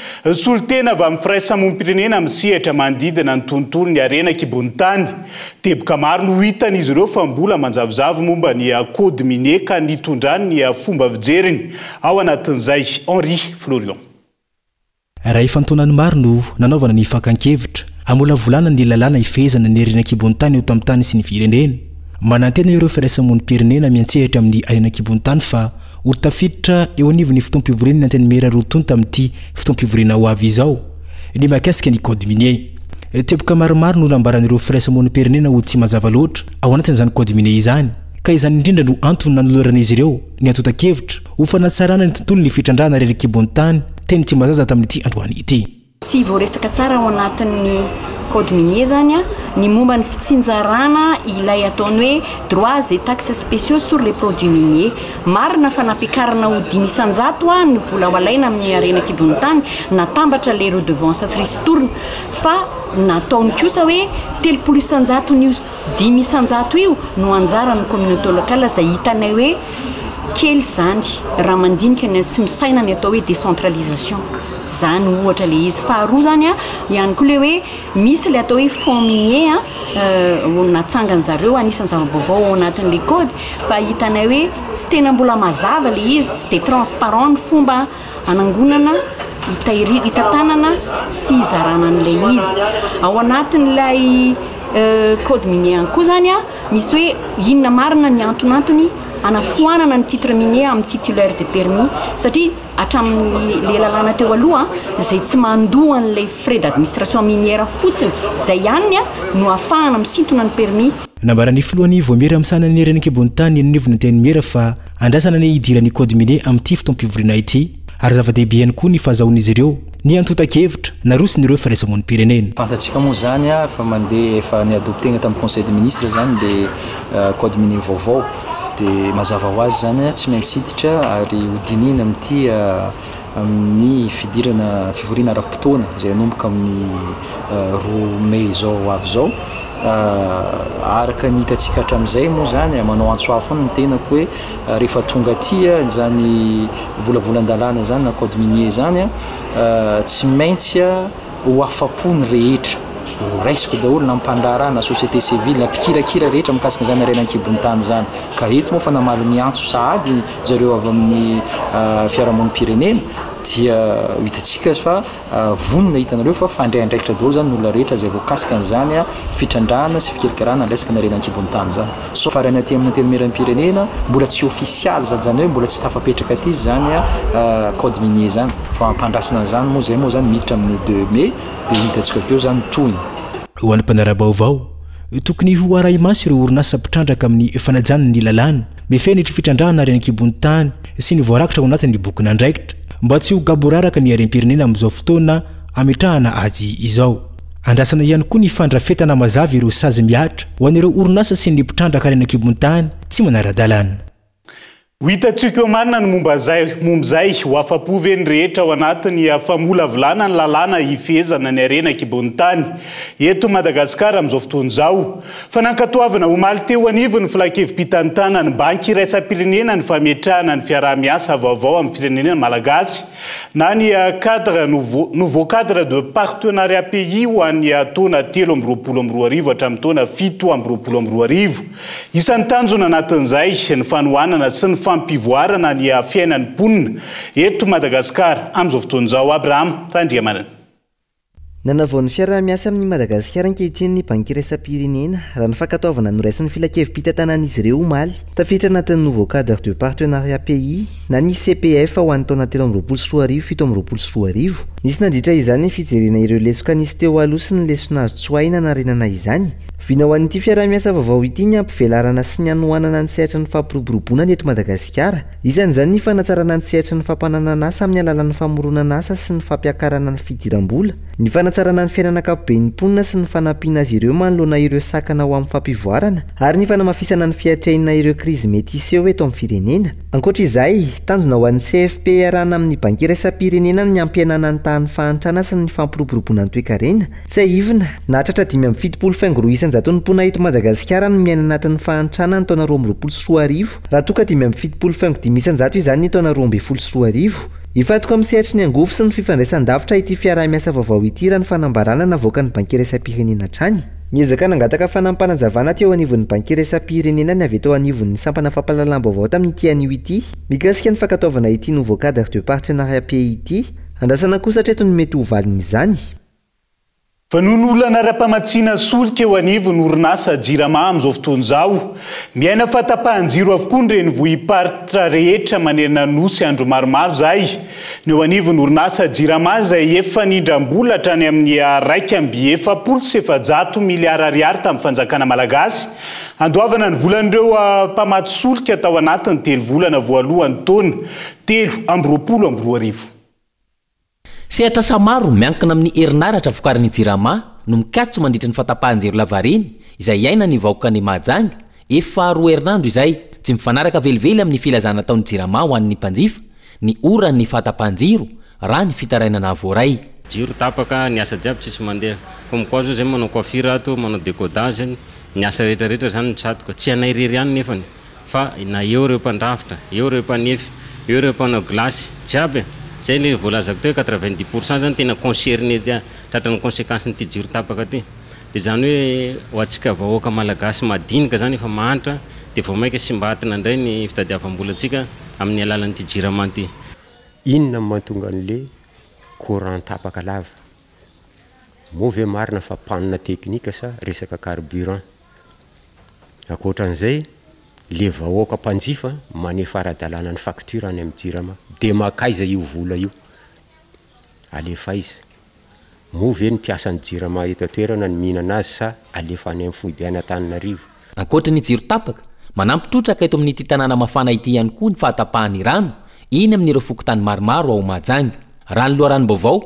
solotena avy amin'ny firaisamonim-pirenena misehatra manodidina ny tontolo ny arena kibontany teboka maro no hitan'izy ireo fa mbola manjavozavo momba ny kody mineka nitondrany ny fomba fijeriny ao anatin'izay Henri Florian raha ifantonany maro no nanaovana ny fakan-kevitra amola volana ny lalàna ifehezana ny arena kibontany eo tamin'ny tany sy ny firenena manantena ireo firaisamonim-pirenena miantsehatra amin'ny arena kibontany fa ho tafiditra eo anivon'ny fotoam-pivoriana ny anteny mera rotony tamin'ity fotoam-pivoriana ho avy izao ny makasika ny code minier teboka maromaro no nambaran'ireo firaisamonim-pirenena ho tsy mazava loatra ao anatin'izany code minier izany ka izany indrindra no antony nanoloran'izy ireo ny antota-kevitra ho fanatsarana ny tontolo ny fitrandrahana arena kibontany teny tsy mazaza tamin'ity androany ity sy voaresaka tsara ao anatin'ny code minier zany a ny momba ny fitsinjarana ilay ataony hoe droits et taxes spéciaux sur les produits miniers marina fa nampiakarana ho 500 a ny vola ho alaina amin'ny arena kibony tany natambatra le redevance sy ristourne fa nataony kosa hoe 300 io 500 io no anjarany communauté locale izay hitanay hoe kely zany raha mandinika ny sy misaina ny atao hoe décentralisation zany ohatra le izy faharoa zany a ihany koa le hoe misy le atao hoe fonds minier natsangany zareo anisan'ny zava-baovao ao anatin'le code fa hitanay hoe tsy tena mbola mazava le izy tsy de transparent ny fomba anangonana hitatanana sy izarana an'le izy ao anatin'ilay code minier koa zany a misy hoe inona marina ny antonantony anafoanana ny titre minier amin'ny titulaire de permis satria hatramin'le lalàna teo aloha zay tsy mandoa an'ilay frais d'administration minière fotsiny zay ihany a no ahafahana misintona ny permis nambarany filohan'ny voamera amisanany renan-kibony tany anivony teny mera fa andrasana ny idiran'ny code minier amin'ity fotoam-pivoriana ity ary zava-dehibe ihany koa ny fahazahoan'izy ireo ny antota-kevitra narosiny ireo firaisamon'ny pirenena fantatsika moa zany a fa mandeha efa ny adoptena tamin'ny conseil des ministres zany le code minier vaovao dia mazava ho azy zany tsy maintsy hiditra ary hodinina amin'ity amin'ny fivoriana ara-potoana izay anomboka amin'ny 2 mai zao avy zao araka ny hitantsika hatramin'izay moa zany manao antsoa foana ny tenako hoe rehefa tonga aty zany volavolan-dalàna zany na code minier zany tsy maintsy ho afapony rehetra raisiko daholo na mpandrarana société civile na mpikirakira rehetra mikasika zany renan-kibony tany zany ka eto moa fa namaly miantso sahady zareo avy amin'ny fiarahamon'ny pirenena dia hitatsika fa vonina hitanareo fa fandray andraikitra daholo zany olona rehetra zay voakasika an'izany fitrandrahana sy fikerikarana resaka na renan-kibony tany zany so farany aty amin'ny telomeran'ny pirenena mbola tsy official zany hoe mbola tsy tafapetraka aty zany code minier zany fa ampandrasina zany moa zay moa zany miditra amin'ny 2 mai dia hitatsika keo zany toy ho an'ny mpanara-baovao tokony ho aray masy ireo orinasa mpitrandranka amin'ny fanajanany ny lalàna mifenitra fitrandrahana renan-kibony tany sy ny voarakitra ao anatin'ny bokina andraikitra mba tsy ho gaboraraka ny arem-pirenena amin'izao fotoana ametrahana azy izao andrasana ihany koa ny fandrafetana mazava ireo sazy miatra ho an'ireo orinasa sy ny mpitrandraka renan-kibony tany tsy manara-dalàna Hitatsika eo marina ny momba zay ho afapoveny rehetra ao anatiny famolavolana ny lalàna hifezana ny arena kibony tany eto Madagasikara amin'izao fotoana izao fa nankatoavana omaly teo anivony filakevim-pitantana ny banky iraisam-pirenena ny fametrahana ny fiaraha-miasa vaovao amin'ny firenena malagasy na ny cadre nouveau cadre de partenariat pays ho an'ny taona 2022 hatramin'ny taona 2022 isan'ny tanjona anatin'izay ny fanohanana sy ny fampivoarana ny fiainan'ny mponina eto Madagasikara amin'izao fotoana izao Abraham Randriamanana nanavao ny fiaraha-miasa amin'ny Madagasikara ankehitriny ny banky iraisam-pirenena raha ny fankatoavana noraisin'ny filakevim-pitantanan'izy ireo omaly tafiditra anatin'ny nouveau cadre de partenariat pays na ny CPF ho an'ny taona 2022 nisy nandritra izany fijerena ireo lesoka nisy teo aloha sy ny lesona azo tsoaina narenana izany vina ho an'ity fiaraha-miasa vaovao ity ny ampivelarana sy ny anohanana ny sehatra ny fampiroboroboana ny eto Madagasikara isan'izany ny fanatsarana ny sehatra ny fampananana asa amin'ny alalan'ny famoronana asa sy ny fampiakarana ny fidiram-bola ny fanatsarana ny fiainana ankapobeny mponina sy ny fanampiana azy ireo manoloana ireo sakana ho amin'ny fampivoarana ary ny fanamafisana ny fiatreina ireo krizy mety iseho eto amin'ny firenena ankoatra izay tanjona ho an'ny CFPRana amin'ny banky iraisam-pirenena ny ampianana ny tahany fahantrana sy ny fampiroboroboana ny toe-karena tsy ahivina nahatratra 570 isanjaton'ny mpona eto Madagasikara no miaina anatin'ny fahantrana ny taona 2024 raha toka 570 isanjato izany ny taona 2024 ifatoka amin'ny sehatry ny angofo sy ny fifandraisan-davitra ity fiaraha-miasa vaovao ity raha ny fanambarana navoaka ny banky iraisam-pirenena hatrany niezaka nangataka fanampanazavana teo anivon'ny banky iraisam-pirenena ny avy teo anivon'ny sampana fampahalalam-baovao tamin'ity anio ity mikasika ny fankatoavana ity nouveau cadre de partenariat pays ity andrasana kosa hatreto ny mety ho valiny fa non'olana ara-pamatsiana solika eo anivony orinasa Jirama amin'izao fotoana izao miaina fatapahan-jiro avokoa ireny vohiparitra rehetra manerana nosy andro maromaro zay ny eo anivony orinasa Jirama izay efa nindram-bola hatrany amin'ny 1.7 miliara ariary tamin'ny fanjakana malagasy andoavana ny volan'ireo mpamatsy solika tao anatiny 3 volana voalohany taona 2022 sehatra samaro miankina amin'ny herinaratra vokarin'ny jirama no mikatso mandritra ny fatapahan-jiro lavariny izay iaina ny vahoaka ny Mahajanga efa 2 herinandro izay tsy mifanaraka velively amin'ny filazana taon'ny jirama ho an'ny mpanjifa ny oran'ny fatapahan-jiro raha ny fitarainana voaray jiro tapaka ny asa jiaby tsisy mandeha comme quoi zao zay manao coiffure ato manao décodage ny asa rehetrarehetra zany ny tsatoka tsy anairery ihany nefany fa na eo reo mpandrafitra eo reo mpanefy eo reo mpanao glasy jiaby zay le voalazako teo 90% zany tena concerné tratran'ny conséquence ny ty jiro tapaka ty de zany hoe ho atsika vahoaka malagasy madinika zany efa mahantra de vao maika sy mbahatina indray ny fitadiavam-bola atsika amin'ny alalan'ity jirama ty inona mahatonga an'le courant tapaka lava mauvais marina fa panne technique sa resaka carburant akoatran'izay le vahoaka mpanjifa manefa ara-dalàna ny facture any amin'ny jirama de makaiza io vola io alefa izy mauvais ny mpiasan'ny jirama eto toerana ny mihinana azy sa alefa any amin'ny Foibean'Antananarivo ankoatra ny jiro tapaka manampitrotraka eto amin'ity tanàna mafana ity ihany koa ny fahatapahany rano iny amin'ireo fokotany maromaro ao Mahajanga raha ny loharanom-baovao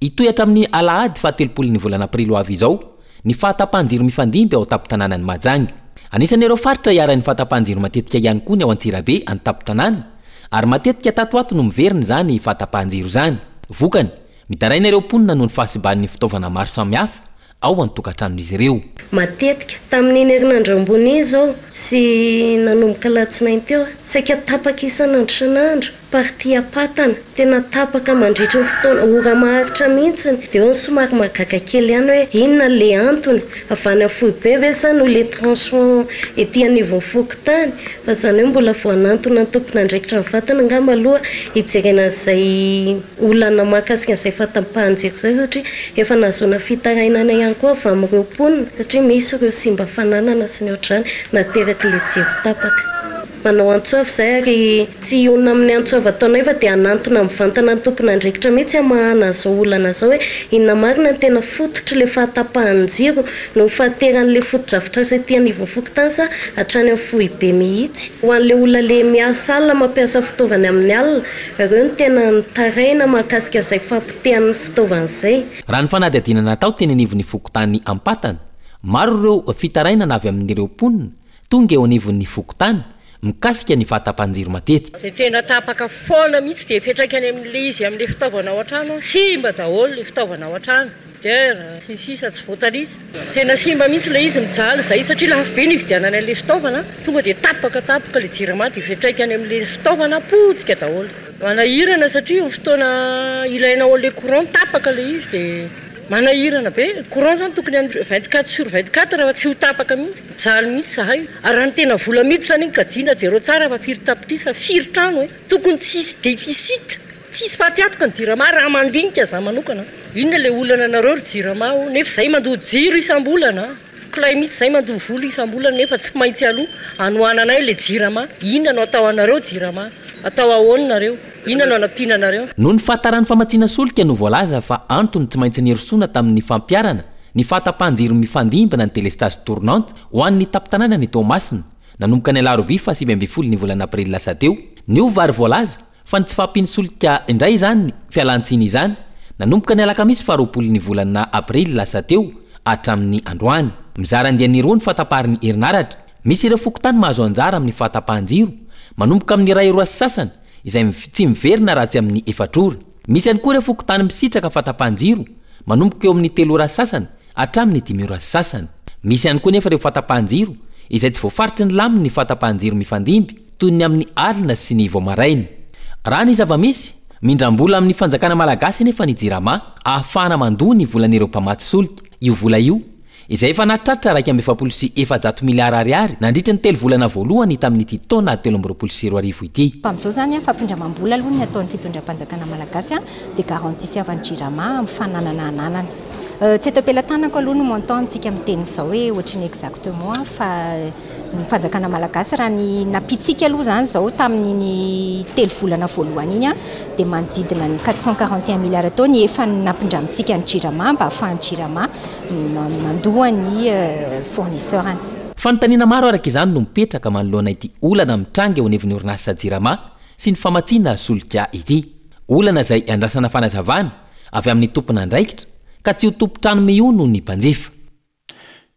itohatra amin'ny alahady 17 volana aprily avy izao ny fahatapahan-jiro mifandimby ao tapo-tanànany Mahajanga anisan'ireo faritra iaran'ny fahatapahan-jiro matetika ihany koa ny ao Antsirabe any tapo-tanàna ary matetika tatoato no miverina zany fahatapahan-jiro zany vokany mitaraina ireo mponina noho ny fahasiban'ny fitaovana maro samihafa ao an-tokantranon'izy ireo matetika tamin'iny herinandro ambony izao sy nanomboka alatsinainy teo saika tapaka isan'andro san'andro parti apatana tena tapaka mandritra ny fotoana ora maharitra mihitsiny de eo ny somary magaka kely ihany hoe inona le antony avany Foibe ve sa no le transport ety anivon'ny fokotany fa zany hoe mbola voanantona ny tompon'andraikitra ny vatana ngamba aloha hijerena zay olana mahakasika an'izay fahatapahan-jiro zay satria efa nazona fitarainana ihany koa avy amin'ireo mponina satria misy ireo simba fananana sy ny ohatrany nateraka le jiro tapaka manao antsova zay ary tsy onona amin'ny antsova ataonay fa dia anantona mivantana ny tompon'andraikitra mihitsy amahana zao olana zao hoe inona marina ny tena fototry le fahatapahan-jiro no fahateran'le fotodrafitra sy ety anivon'ny fokotany sa hatrany amin'ny Foibe mihitsy ho an'le olona le miasa alina mampiasa fitaovany amin'ny alina ireo ny tena nitaraina mahakasika izay fampitehan'ny fitaovana izay raha ny fanadihadiana natao teny anivon'ny fokotany Ampatana maro ireo fitarainana avy amin'ireo mponina tonga eo anivon'ny fokotany mikasika ny fahatapahan-jiro matetika de tena tapaka foana mihitsy de petraka any amin'le izy amin'le fitaovana ao an-trano simba daholo le fitaovana ao an-trano dera sisisa tsy voatalisa tena simba mihitsy le izy mijaly zay satria lafo be ny vidianany an'le fitaovana tonga de tapaka le jirama de petraka any amin'le fitaovana potika daholo manahirana satria fotoana ilaina ao le courant tapaka le izy de manahirana be courant zany tokony 24/24 raha tsy ho tapaka mihitsy jaly mihitsy zahay ary raha ny tena vola mihitsy fa niny kajina jero tsara fa firy tapitrisa firy trano hoe tokony tsisy déficit tsisy fahatiatoka ny jirama raha mandinika za manokana inona le olana nareo ry jirama nefa zay mandoha jiro isam-bolana kolay mihitsy zay mandoha vola isam-bolana nefa tsy maintsy aloha anohananay le jirama inona no atao anareo jirama atao ahoany nareo inona no anampina nareo noho ny fahatarany famatsiana solika no voalaza fa antony tsy maintsy nyerosoana tamin'ny fampiarana ny fahatapahan-jiro mifandimbana ny télestage tournante ho an'ny tapo-tanàna ny Tomasina nanomboka ny alarobia fa 7 ny volana aprily lasa teo nio vary voalaza fa ny tsy fampiny solika indray zany fialantsiny izany nanomboka ny alakamisy fa 20 ny volana aprily lasa teo hatramin'ny androany mizara andiany roa ny fahatapahan'ny herinaratra misy ireo fokotany mahazo anjara amin'ny fahatapahan-jiro manomboka amin'ny ray roa sasany izay tsy miverina raha tsy amin'ny efatrora misy ihany koa ireo fokotany misitraka fahatapahan-jiro manomboka eo amin'ny 3 ora sasany hatramin'ny 5 ora sasany misy ihany koa nefa ireo fahatapahan-jiro izay tsy voafaritry ny laminy ny fahatapahan-jiro mifandimby toy ny amin'ny alina sy ny voamaraina raha ny zava-misy mindram-bola amin'ny fanjakana malagasy nefa ny jirama ahafahana mandoa ny volan'ireo mpamatsy solika io vola io izay efa natratra 1.7 miliara ariary nandritra ny 3 volana voalohany tamin'ity taona 2024 ity. Amin'izao zany fampindramam-bola aloha ny ataon'ny fitondram-panjakana malagasy de garantie avany jirama amin'ny fananana ananana. Tsy eto ampelantanako aloha no montant antsika miteny izao hoe ohatriny exactement fa ny fanjakana malagasy raha ny napitsika aloha zany zao tamin'ny 3 volana voalohany iny de manodidina ny 441 miliara tao ny efa nampindramitsika ny jirama mba ahafahan'ny jirama mandoa ny fournisseur-any. Fanontaniana maro araka izany no mipetraka manoloana ity olana mitranga eo anivon'ny orinasa jirama sy ny famatsiana solika ity olana izay andrasana fanazavana avy amin'ny tompona andraikitra ka tsy ho tompotrano mio noho ny mpanjifa.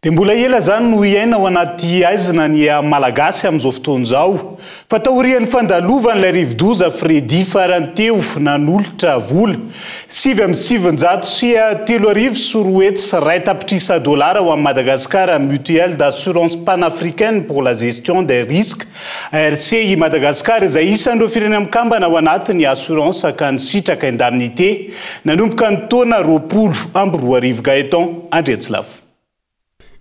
Dia mbola ela zany no iaina ao anaty aizina ny malagasy amin'izao fotoan'izao fa taorian'ny fandalovan'ilay rivodoza Fredy farany teo nanolotra vola 7,3 dollars ho an'i Madagascar mutuelle d'assurance panafricaine pour la gestion des risques ARC Madagascar izay isan'ireo firenena mikambana ao anatin'ny assurance ka ny sitraka indemnité nanomboka ny taona 20 Gaëtan Andretsilavo.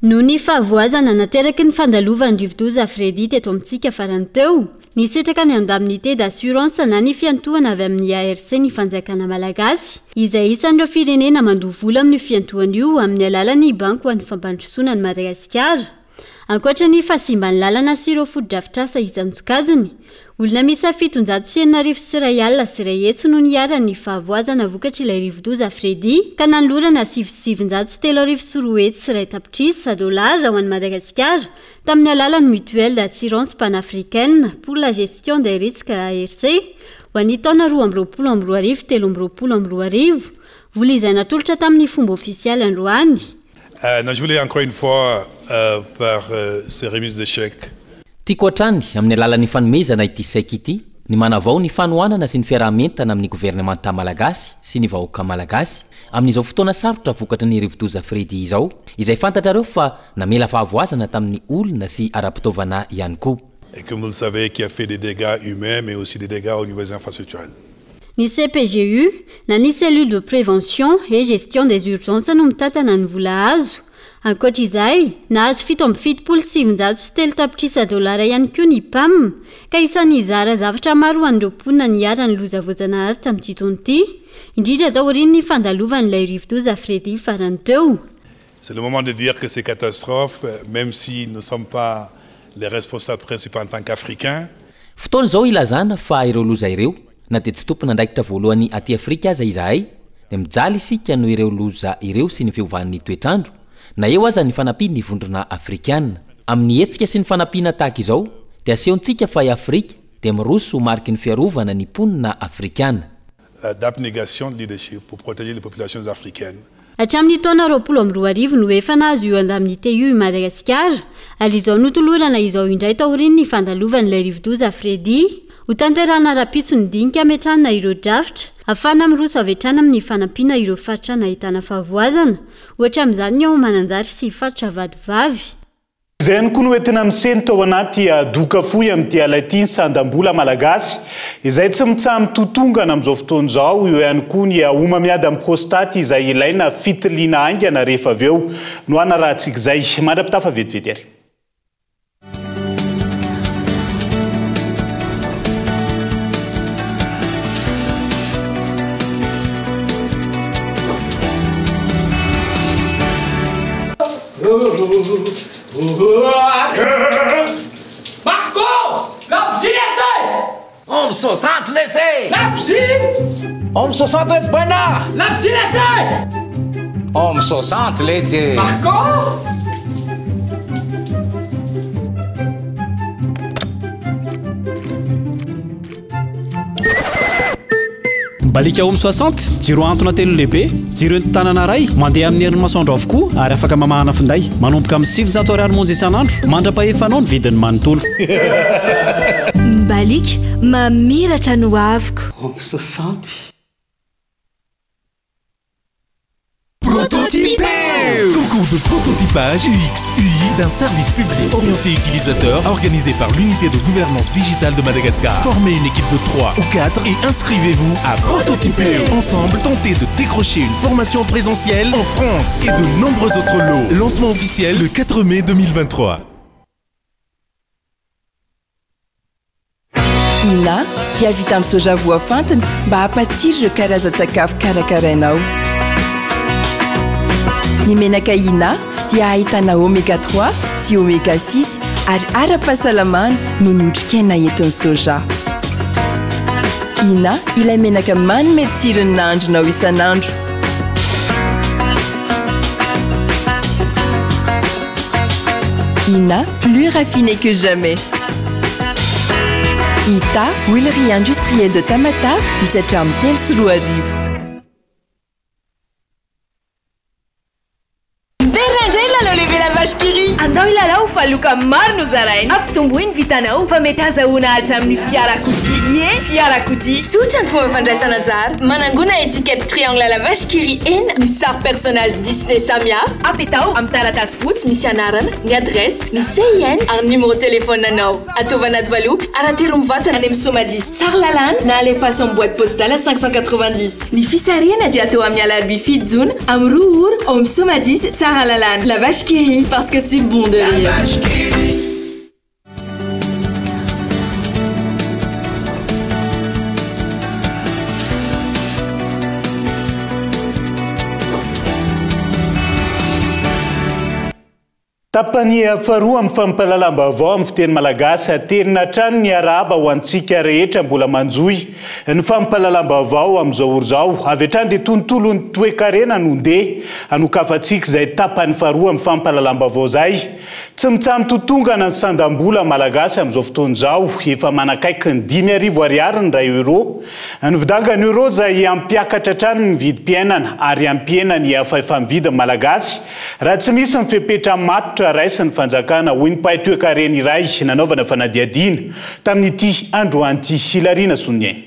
No ny fahavoazana nateraky ny fandalovan'ny rivodoza Fredy teto amintsika farany teo, ny sitraka ny indemnité d'assurance na ny fiantohana avy amin'ny ARC ny fanjakana malagasy, izay isan'ireo firenena mandoa vola amin'ny fiantohana io amin'ny alalan'ny banky ho an'ny fampandrosoana ny Madagasikara. Ankoatra ny fahasimbany lalana sy ireo fotodrafitrasa isan-tsokajiny, olona misa 790 sy iray hetsy no niarany fahavoazana vokatry ilay rivodoza Fredy ka nanolorana 7,3 sy iray tapitrisa dollars ho an'i Madagasikara tamin'ny alalan'ny mutuelle d'assurance panafricaine pour la gestion des risques ARC ho an'ny taona 2022 vola izay natolotra tamin'ny fomba ofisialy androany. Je voulais encore une fois par ces remises de chèques. Tiako hatrany amin'ny alalan'ny fanomezana ity saika ity ny manavao ny fanohanana sy ny fiarahamentana amin'ny gouvernemanta malagasy sy ny vahoaka malagasy amin'izao fotoana sarotra vokatra ny rivodoza Fredy izao izay fantatrareo fa namela fahavoazana tamin'ny olona sy ara-pitaovana ihany koa. Et comme vous le savez, qui a fait des dégâts humains mais aussi des dégâts au niveau des infrastructures. Ny CPGU na ny cellule de prévention et gestion des urgences no mitatana ny vola azo. Ankoatra izay, nahazo 7,7 dollars ihany koa ny PAM, ka isan'ny zara zavatra maro ho an'ireo mponina niarany loza voajanahary tamin'ity taona ity, indrindra taorian'ny fandalovan'ilay rivodoza Fredy farany teo. C'est le moment de dire que ces catastrophes, même si nous ne sommes pas les responsables principaux en tant qu'Africains, fotoana izao ilazana fa ireo loza ireo na dia tsy tompona andraikitra voalohany aty Afrika aza izahay dia mijaly isika no ireo loza ireo sy ny fiovahan'ny toetrandro na eo aza ny fanampiana ny vondrona afrikana. Amin'ny hetsika sy ny fanampiana tahaka izao dia asehontsika fa i Afrika dia miroso mariky ny fiarovana ny mponina afrikana. D'abnégation de leadership pour protéger les populations africaines. Hatramin'ny taona 2022 no efa nahazo io indemnité io i Madagasikara, ary izao notolorana izao indray taorian'ny fandalovan'ilay rivodoza Fredy ho tanterana rapitso ny dinika ametrahana ireo drafitra afana miroso avetrana amin'ny fanampiana ireo faritra nahitana fahavoazana ohatra amin'izany ny ao mananjary sy faritra vadivavy. Izay ihany koa no entina miseny tao anaty doka fohy amin'ity alaity ny sandam-bola malagasy izay tsy mitsaha mitotongana amin'izao fotoan'izao eo ihany koa ny homamiady amin'ny prostate izay ilaina fitiliana aingana rehefa avy eo no anarahantsika izay mandrapitafa vetivety ary. Marco! Lapsi laissez! Homme 60 laissez! Lapsi! Homme 60 laisse Brenna! Lapsi laissez! Homme 60 laissez! Marco! Balika Homme 60, jiro antona telo lehibe, jiro entanana ray, mandeha amin'ny herin'ny masoandro avokoa ary afaka mamahana finday. Manomboka amin'ny 700 ariary monja isan'andro, mandrapahefanao ny vidiny manontolo. Balika mamiratra no aviko. Homme 60. Prototypeur! Concours de prototypage UX, UI d'un service public orienté utilisateur organisé par l'unité de gouvernance digitale de Madagascar. Formez une équipe de 3 ou 4 et inscrivez-vous à Prototypeur. Ensemble, tentez de décrocher une formation présentielle en France et de nombreux autres lots. Lancement officiel le 4 mai 2023. Ina, dia vita amin'ny soja voafantina mba hampatsiro karazan-tsakafo karakarainao. Ny menaka Ina dia ahitana oméga 3 sy oméga 6 ary ara-pahasalamana no ny otrikaina entin'ny soja. Ina, ilay menaka manome tsirony nahandronao isan'andro. Ina, plus raffiné que jamais. Ita, huilerie industrielle de Tamatave, 17 Telo sy 2 arivo. vache-qui andao ilalao fa loka maro no zarainy ampitomboiny vitanao fa mety azahoana alitra amin'ny fiarakodia fiarakodia tsotra ny fomba fandraisana anjara manangona étiquette triangle la vache-qui enina misy sary personnage Disney samihafa apetao amin'ny taratasy fotsy misy anarana ny adresse ny CIN ary numéro téléphone anao ataova anaty valopy aratero mivatana any amin'ny somadis tsara lalàna na alefaso amin'ny boîte postale 590 ny fisarihana dia atao amin'ny alarbi fito jona amin'ny roa ora ao amin'ny somadis tsara lalàna la vache qui rit parce que c'est bon de rire. Tapany faharoa amin'ny fampalalam-baovao amin'ny fiteny malagasy aterina hatrany ny araba ho antsika rehetra mbola manjoy ny fampalalam-baovao amin'izao oro izao avy hatrany dia tontolo ny toe-karena no ndeha hanokafantsika izay tapany faharoa amin'ny fampalalam-baovao izay tsy mitsamy totongana ny sandam-bola malagasy amin'izao fotoana izao efa manakaiky ny 5,000 ariary ny ray euro ny vidangany euro izay ampiakatra hatrany ny vidim-piainana ary ampiainany efa mividy malagasy raha tsy misy ny fepetra matotra raisy ny fanjakana hoy ny mpahay toe-karena iray nanaovana fanadiadiana tamin'ity androanty Hilarina Soniain.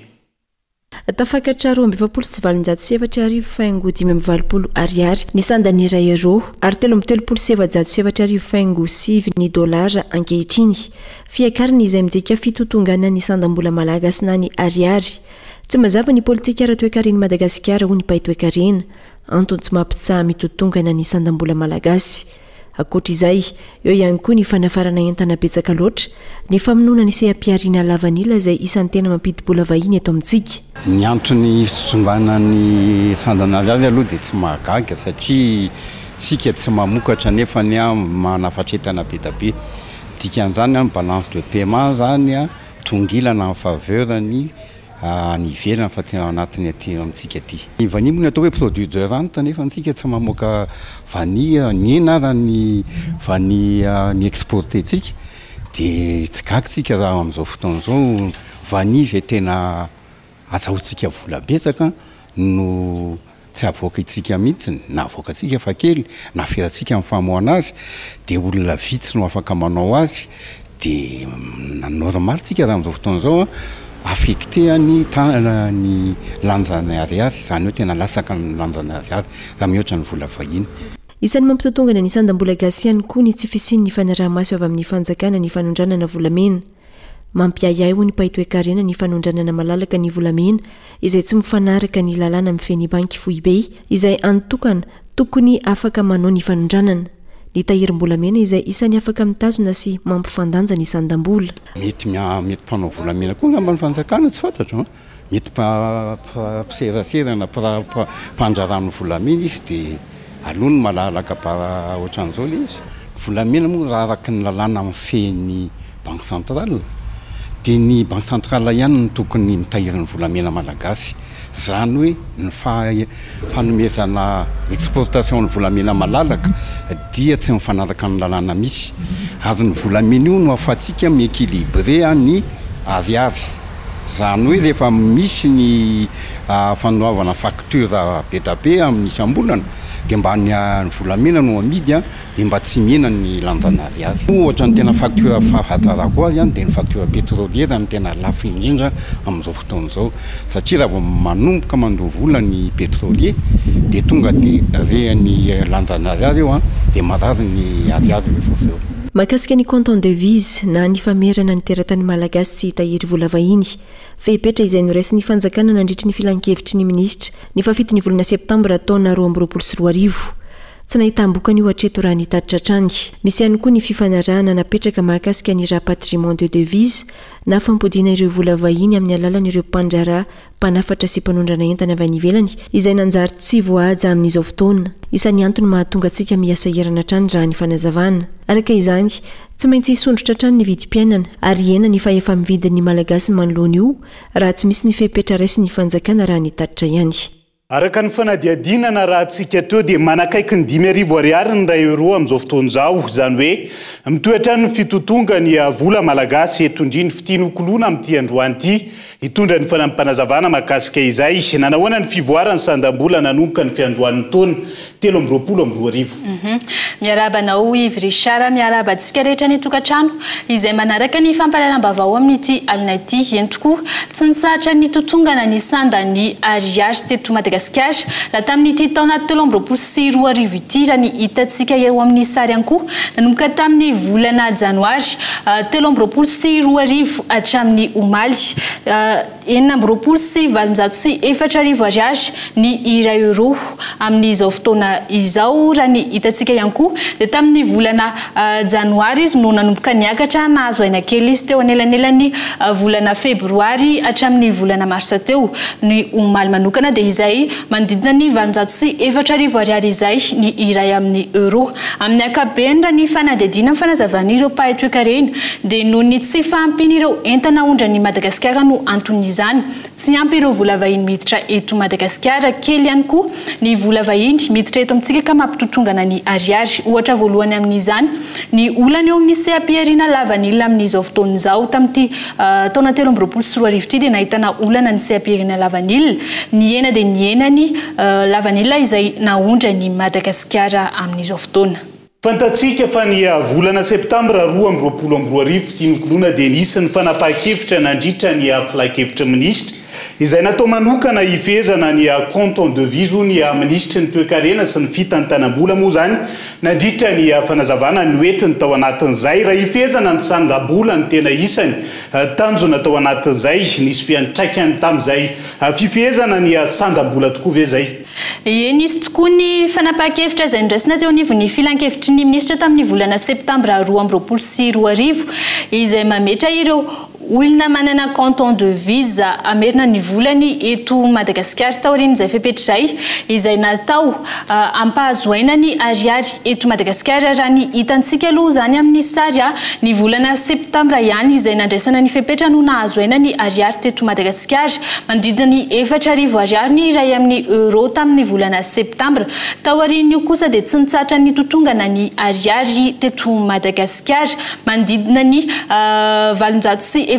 Tafakatra 2,707 faingo 5,20 ariary ny sandany iray euro ary 3,707 faingo 7 ny dolara ankehitriny fiakariny izay midika fitotongana ny sandam-bola malagasy na ny ariary tsy mazava ny politika ara-toe-karena Madagasikara hoy ny mpahay toe-karena antony tsy mampitsaha mitotongana ny sandam-bola malagasy. Akoatra izay, eo ihany koa ny fanafarana entana betsaka loatra, ny famonoana ny seha-piariana lavanila izay isan'ny tena mampidi-bola vahiny eto amintsika. Ny antony fitotongana ny sandan'ariary aloha dia tsy mahagaga satria tsika tsy mamokatra nefa ny manafatretana be da be. Dikan'izany ny balance de paiement zany tongilana en faveur ny ivelany fa tsy anatiny aty amintsika aty. Ny vanille moa atao hoe produit de rente nefa antsika tsy mamoaka vanille ny ena ary ny vanille ny exporté tsika dia tsy gagitsika raha amin'izao fotoana izao vanille izay tena azahoantsika vola betsaka no tsy avoaka itsika mihitsy na avoaka atsika fa kely na ferantsika amin'ny famoahana azy dia olona vitsy no afaka manao azy dia normal tsika raha amin'izao fotoana izao affecté ny lanjany ariary izany hoe tena lasaka ny lanjany ariary raha mihoatra ny vola vahiny. Isan'ny mampitotongana ny sandam-bola gasy ihany koa ny tsy fisian'ny fanaraha-maso avy amin'ny fanjakana ny fanondranana volamena. Mampiayay ho ny mpahay toe-karena ny fanondranana malalaka ny volamena izay tsy mifanaraka ny lalàna amin'ny feny banky foibe izay antokana tokony afaka manao ny fanondranana. Ny tahirim-bolamena izay isan'ny afaka mitazona sy mampifandanja ny sandam-bola. Mety mpanao volamena koa ngamba ny fanjakana tsy fantatra mety mpiserasera na mpandrarano volamena izy dia alony malalaka para ohatran'izao le izy. Volamena moa raha araka ny lalàna amin'ny feny banque centrale dia ny banque centrale ihany no tokony mitahiry ny volamena malagasy. Zany hoe ny fanomezana exportation ny volamena malalaka dia tsy mifanaraka ny lalàna misy ary ny volamena io no ahafahantsika miéquilibré ny ariary. Zany hoe rehefa misy ny fanoavana facture be da be amin'ny isam-bolana dia mba ny volamena no amidy dia mba tsy mihena ny lanjana ariary. Ohatra ny tena facture fahatarako azy dia ny facture pétrolière no tena lafo indrindra amin'izao fotoana izao satria raha vao manomboka mandoha vola ny pétrolier dia tonga dia rehany lanjana ariary eo dia marary ny ariary rehefa avy eo. Mahakasika ny compte en devise na ny famerana ny teratany malagasy tsy hitahiry vola vahiny fehipetra izay noraisin'ny fanjakana nandritry ny filan-kevitry ny minisitra ny fafito ny volana septambra taona 2024 tsy nahitam-bokany io hatreto raha nitatitra hatrany. Misy ihany koa ny fifanarahana napetraka mahakasika ny rapatriement de devise na fampodiana ireo vola vahiny amin'ny alalan'ireo mpandraraha mpanafatra sy mpanondrana entana avy any ivelany izay nanjary tsy voahaja amin'izao fotoana. Isan'ny antony mahatonga antsika miasa herana hatrany raha ny fanazavana. Araka izany tsy maintsy hisondrotra hatrany ny vidim-piainana ary ena ny fa efa mividin'ny malagasy manoloana io raha tsy misy ny fepetra raisy ny fanjakana raha nitatitra ihany. araka ny fanadiadinana raha antsika teo dia manakaiky ny 5,000 ariary ny ray euro amin'izao fotoan'izao izany hoe mitoetra ny fitotonga ny vola malagasy eto indrindra fitianokoloana amin'ity androany ity hitondra ny fanampanazavana mahakasika izay nanahoana ny fivoarany sandam-bola nanomboka ny fiandohan'ny taona 3,22 miarabanao Yves Richard miarabantsika rehetra ny tokantrano izay manaraka ny fampalalam-bavao amin'ity alina ity eny tokoa tsy nisahatra ny totongana ny sandany ariary teto Madagasikara raha tamin'ity taona 2022 ity raha ny hitantsika eo amin'ny sary ankoho nanomboka tamin'ny volana janoary 2022 hatramin'ny omaly 9,4 ariary ny iray euro amin'izao fotoana izao raha ny hitantsika ihany koa dia tamin'ny volana janoary izy no nanomboka niakatra nahazo aina kely izy teo anelanelany volana febroary hatramin'ny volana marsa teo ny omaly manokana dia izay manodidina ny 9,4 ariary izay ny iray amin'ny euro amin'ny ankapobeny raha ny fanadihadiana amin'ny fanazavan'ireo mpahay-toekarena dia noho ny tsy fahampian'ireo entana ondra ny Madagasikara no anton'izany tsy ampy ireo vola vahiny miditra eto Madagasikara kely ihany koa ny vola vahiny miditra eto amintsika ka mampitotongana ny ariary ohatra voalohany amin'izany ny olana eo amin'ny seapierina lavanilina amin'izao fotoan'izao tamin'ity taona 2023 ity dia nahitana olana ny seapierina lavanilina ny ena dia ny ena ny lavanilina izay naondra ny Madagasikara amin'izao fotoana. Fantatsika fa ny volana septambra 2022 fitianokoloana dia nisy ny fanapahan-kevitra nandritra ny filakevitra minisitra izay natao manokana hifezana ny compte en devise ny ministra ny toe-karena sy ny fitantanam-bola moa zany nandritra ny fanazavana ny oetiny tao anatin'izay raha hifezana ny sandam-bola ny tena isany tanjona tao anatin'izay nisy fiantraikany tamin'izay fifezana ny sandam-bola tokoa ve zay. Nisy tokoa ny fanapahan-kevitra izay niraisina teo anivon'ny filan-kevitry ny ministra tamin'ny volana septambra 2022 izay mametra ireo olona manana compte en devise amerina ny volany eto Madagasikara taoriana izay fepetra izay natao ampahazoaina ny ariary eto Madagasikara raha ny hitantsika aloha zany amin'ny sary ny volana septambra ihany izay nandraisana ny fepetra no nahazoaina ny ariary teto Madagasikara manodidina ny 4,000 ariary ny iray amin'ny euro tamin'ny volana septambra taoriana io kosa dia tsy nitsatra ny totongana ny ariary teto Madagasikara manodidina ny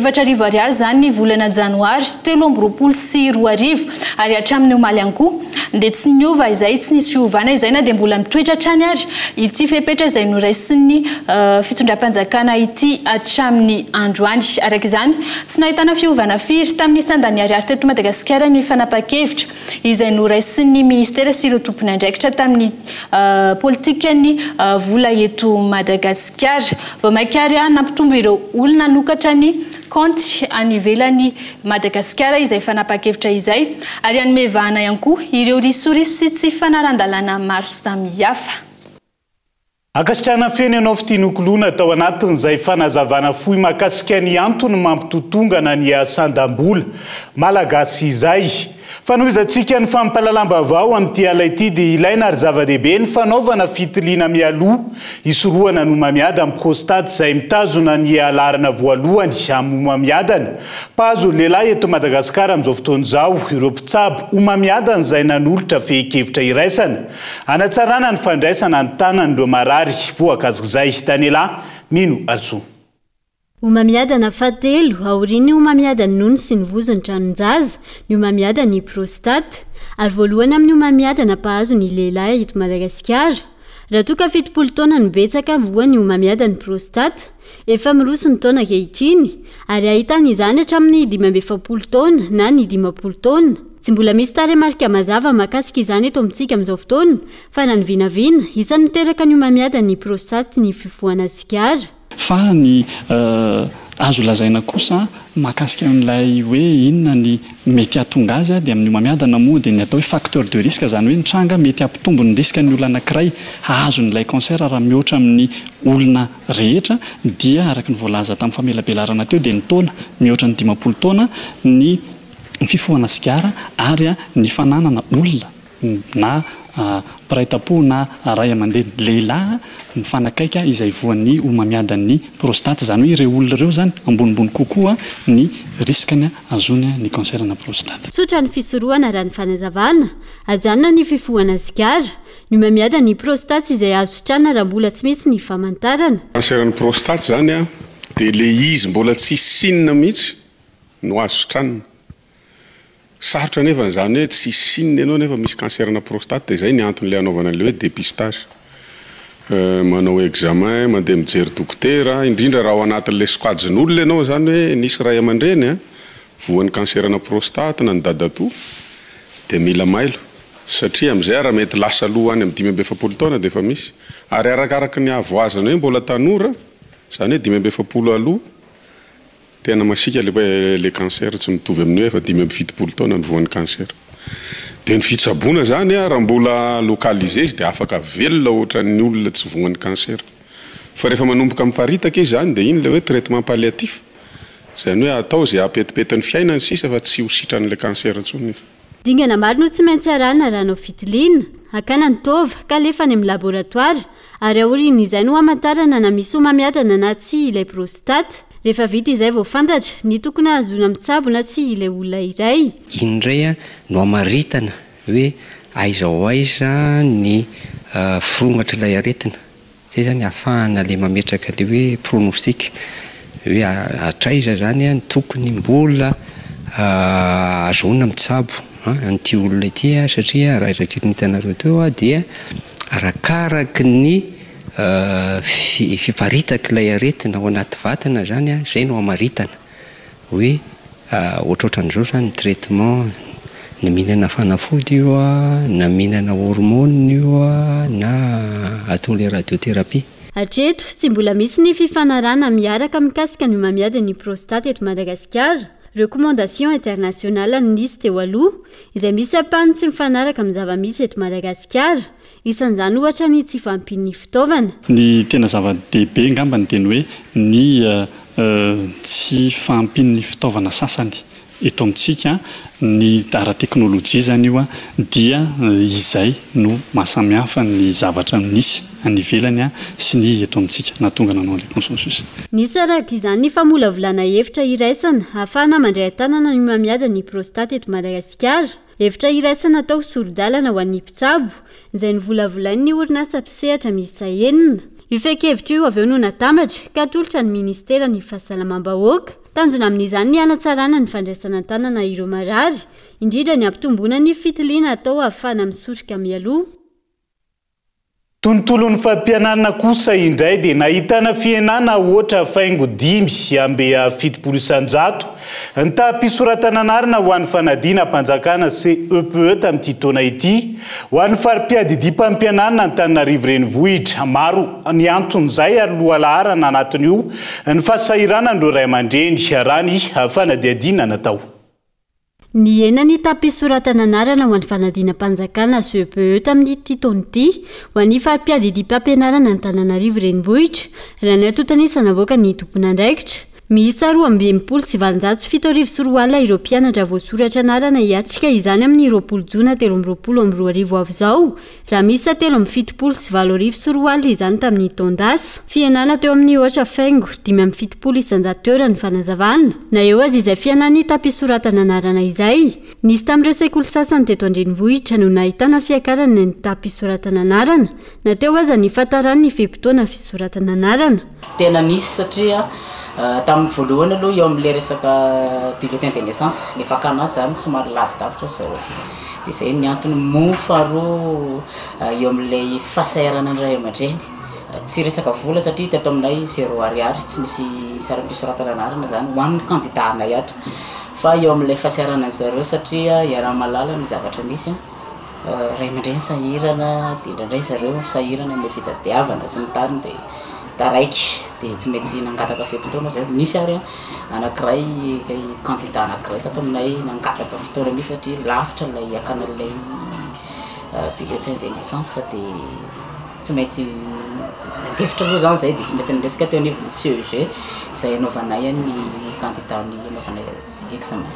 4,000 ariary zany ny volana janoary 2022 ary hatramin'ny omaly ihany koa dia tsy niova izay tsy nisy fiovana izay na dia mbola mitoetra hatrany ary ity fepetra izay noraisin'ny fitondram-panjakana ity hatramin'ny androany araka izany tsy nahitana fiovana firy tamin'ny sandany ariary teto Madagasikara ny fanapahan-kevitra izay noraisin'ny ministera sy ireo tompony andraikitra tamin'ny politika ny vola eto Madagasikara vao maikary nampitombo ireo olona nokatra ny compte anivelany Madagasikara izay fanapahan-kevitra izay ary anomevahana ihany koa ireo risoriso sy tsy fanarandalana maro samihafa. Akasitrana feny ianao fitianokoloana tao anatin'izay fanazavana fohy mahakasika ny antony mampitotongana ny sandam-bola malagasy izay. Fanohizantsika ny fampalalam-bavao amin'ity ala ity dia ilaina ary zava-dehibe ny fanaovana fitiliana mialoha hisorohana ny homamiada amin'ny prostate izay mitazona ny alarana voalohany amin'ny homamiadana. Mpahazo lehilahy eto Madagasikara amin'izao fotoan'izao ireo mpitsabo homamiadana izay nanolotra fehi-kevitra iraisana hanatsarana ny fandraisana ny tanan'ireo marary voakazik'izay Tanelahy Mino Artso. Homamiadana fahatelo aoriany homamiadana nono sy ny vozony tranon-jaza ny homamiadana prostate ary voalohany amin'ny homamiadana mpahazo ny lehilahy eto Madagasikara raha toa ka 70 taona no betsaka voany homamiadana prostate efa miroso ny taona ankehitriny ary ahitana izany hatramin'ny 17 taona na ny 20 taona tsy mbola misy taremarika mazava mahakasika izany eto amintsika amin'izao fotoana fa na ny vinavina isan'ny miteraka ny homamiadana prostate ny fifohana sigara fa ny azo lazaina kosa mahakasika amin'ilay hoe inona ny mety hahatonga azy dia amin'ny homamiadana moa dia ny atao hoe facteur de risque zany hoe nitranga mety hampitombo ny risque ny olona anankiray hahazo n'ilay cancer raha mihoatra amin'ny olona rehetra dia araka ny voalaza tamin'ny famelabelarana teo dia ny taona mihoatra ny 20 taona ny fifohana sigara ary ny fananana olona na piraitapo na ray aman-dreny lehilahy mifanakaiky izay voan'ny homamiadan'ny prostate zany hoe ireo olona ireo zany ambonimbony kokoa ny riskany azony ny cancerna prostate. Tsotra ny fisorohana raha ny fanazavana ajanona ny fifohana zigara ny homamiada ny prostate izay azo sitrana raha mbola tsy misy ny famantarana. Cancerna prostate zany a dia le izy mbola tsy sinina mihitsy no azo sitrana. Sarotra nefa zany hoe tsy sinina ianao nefa misy cancerna prostate dia izay ny antony le anaovana le hoe dépistage. Manao examen, mandeha mijery dokotera, indrindra raha ao anatin'le sokajin'olona ianao zany hoe nisy ray aman-dreny a voan'ny cancerna prostate na ny dadatoa dia mila mailo satria amin'izay raha mety lasa loha any amin'ny 5-7 taona dia efa misy ary arakaraka ny avoazana hoe mbola tanora zany hoe 5-7 aloha tena masika le cancer tsy mitovy amin'ny hoe efa 5-7 taona ny voan'ny cancer. Dia ny fitsaboana zany a raha mbola localisé izy dia afaka velona ohatra ny olona tsy voan'ny cancer. Fa rehefa manomboka miparitaka izy zany dia iny le hoe traitement palliatif. Zany hoe atao izay apetipetany fiainany sisa fa tsy ho sitran'le cancer intsony izy. Dingana maro no tsy maintsy arahana raha no fitiliana, hakana ny tova ka lefa any amin'ny laboratoire ary aoriana izay no hamantarana na misy homamiadana na tsy ilay prostate. Rehefa vita izay vao fantatra ny tokony azona mitsabo na tsy ilay olona iray. Indray no amaritana hoe aiza ho aiza ny firongatra ilay aretina. Zay zany ahafahana le mametraka le hoe pronostic hoe atraiza zany ny tokony mbola azona mitsabo an'ity olona ity satria raha iraky ny hitanareo teo dia arakaraky ny fiparitaka ilay aretina ao anaty vatana zany zay no amaritana hoe ohatrohatran'izao zany ny traitement na mihinana fanafody io na mihinana hormone io na atao le radiothérapie. Hatreto tsy mbola misy ny fifanarana miaraka mikasika ny homamiada ny prostate eto Madagasikara. Recommandation internationale nisy teo aloha izay misy apany tsy mifanaraka amin'ny zava-misy eto Madagasikara. Isan'izany ohatra ny tsy fampin'ny fitaovana. Ny tena zava-dehibe ngamba ny teny hoe ny tsy fampin'ny fitaovana sasany eto amintsika ny ara-teknôlôjia zany io dia izay no mahasamihafa ny zavatra nisy any ivelany sy ny eto amintsika na tonga nanao le consensus. Nisy araka izany ny famolavolana hevitra iraisana ahafahana mandray tanana ny homamiada ny prostate eto Madagasikara. Hevitra iraisana atao sorodalana ho an'ny mpitsabo izay novolavolainy ny orinasa mpisehatra miisa 9. Io feky-hevitra io avy eo no natambatra ka tolotra ny ministera ny fahasalamam-bahoaka. Tanjona amin'izany ny hanatsarana ny fandraisana tanana ireo marary, indrindra ny ampitomboana ny fitiliana atao ahafahana misorika mialoha. Tontolon'ny fampianarana kosa indray dia nahitana fienana ohatra faingo 5 ambe 700 ny tapisoratana anarana ho an'ny fanadina mpanjakana CEPE tamin'ity taona ity ho an'ny fari-piadidim-pampianarana ny Antananarivo renivohitra. Maro ny anton'izay ary lohalaharana anatin'io ny fahasahiranana ireo ray aman-dreny raha ny fanadihadiana natao. Ny enany tapisoratana anarana ho an'ny fanadinam-panjakana CEPE tamin'ity taona ity ho an'ny fari-piadidim-pampianarana ny Antananarivo renivohitra raha ny atotanisana avoaka ny tompon'andraikitra. Miisa 2,774 ireo mpianatra voasoratra anarana hiatrika izany amin'ny 20 Jona 2024 avy izao raha miisa 3,77 izany tamin'ny taondasa. Fienana teo amin'ny ohatra faingo 5,700 euro ny fanazavana na eo azy izay fienany tapisoratana anarana izay. Nisy tamin'ireo sekoly sasany teto andrenivohitra no nahitana fiakarana ny tapisoratana anarana na teo aza ny fatarany ny fepitoana fisoratana anarana. Tena nisy satria tamin'ny voalohany aloha eo amin'ilay resaka bulletin de naissance le fakana zany somary lavidavitra zao dia izay ny antony moa faharoa eo amin'ilay fahasahiranana ny ray aman-dreny tsy resaka vola satria teto aminay 0 ariary tsy misy saram-pisoratana anarana zany ho an'ny candidat anay ato fa eo amin'ilay fahasahiranana zareo satria iaraha-malala ny zavatra misy ray aman-dreny sahirana dia indraindray zareo sahirana amin'ny fitadiavana sy ny tany dia taraiky dia tsy maintsy nangataka fepitoana zay misy ary anankiray candidat anankiray tato aminay nangataka fotoana misy satria lavitra ilay akana ilay bulletin de naissance dia tsy maintsy nandefitra aloha zany zay dia tsy maintsy niresaka teo anivon'ny CEG izay anaovanay ny candidat ny anaovanay examen.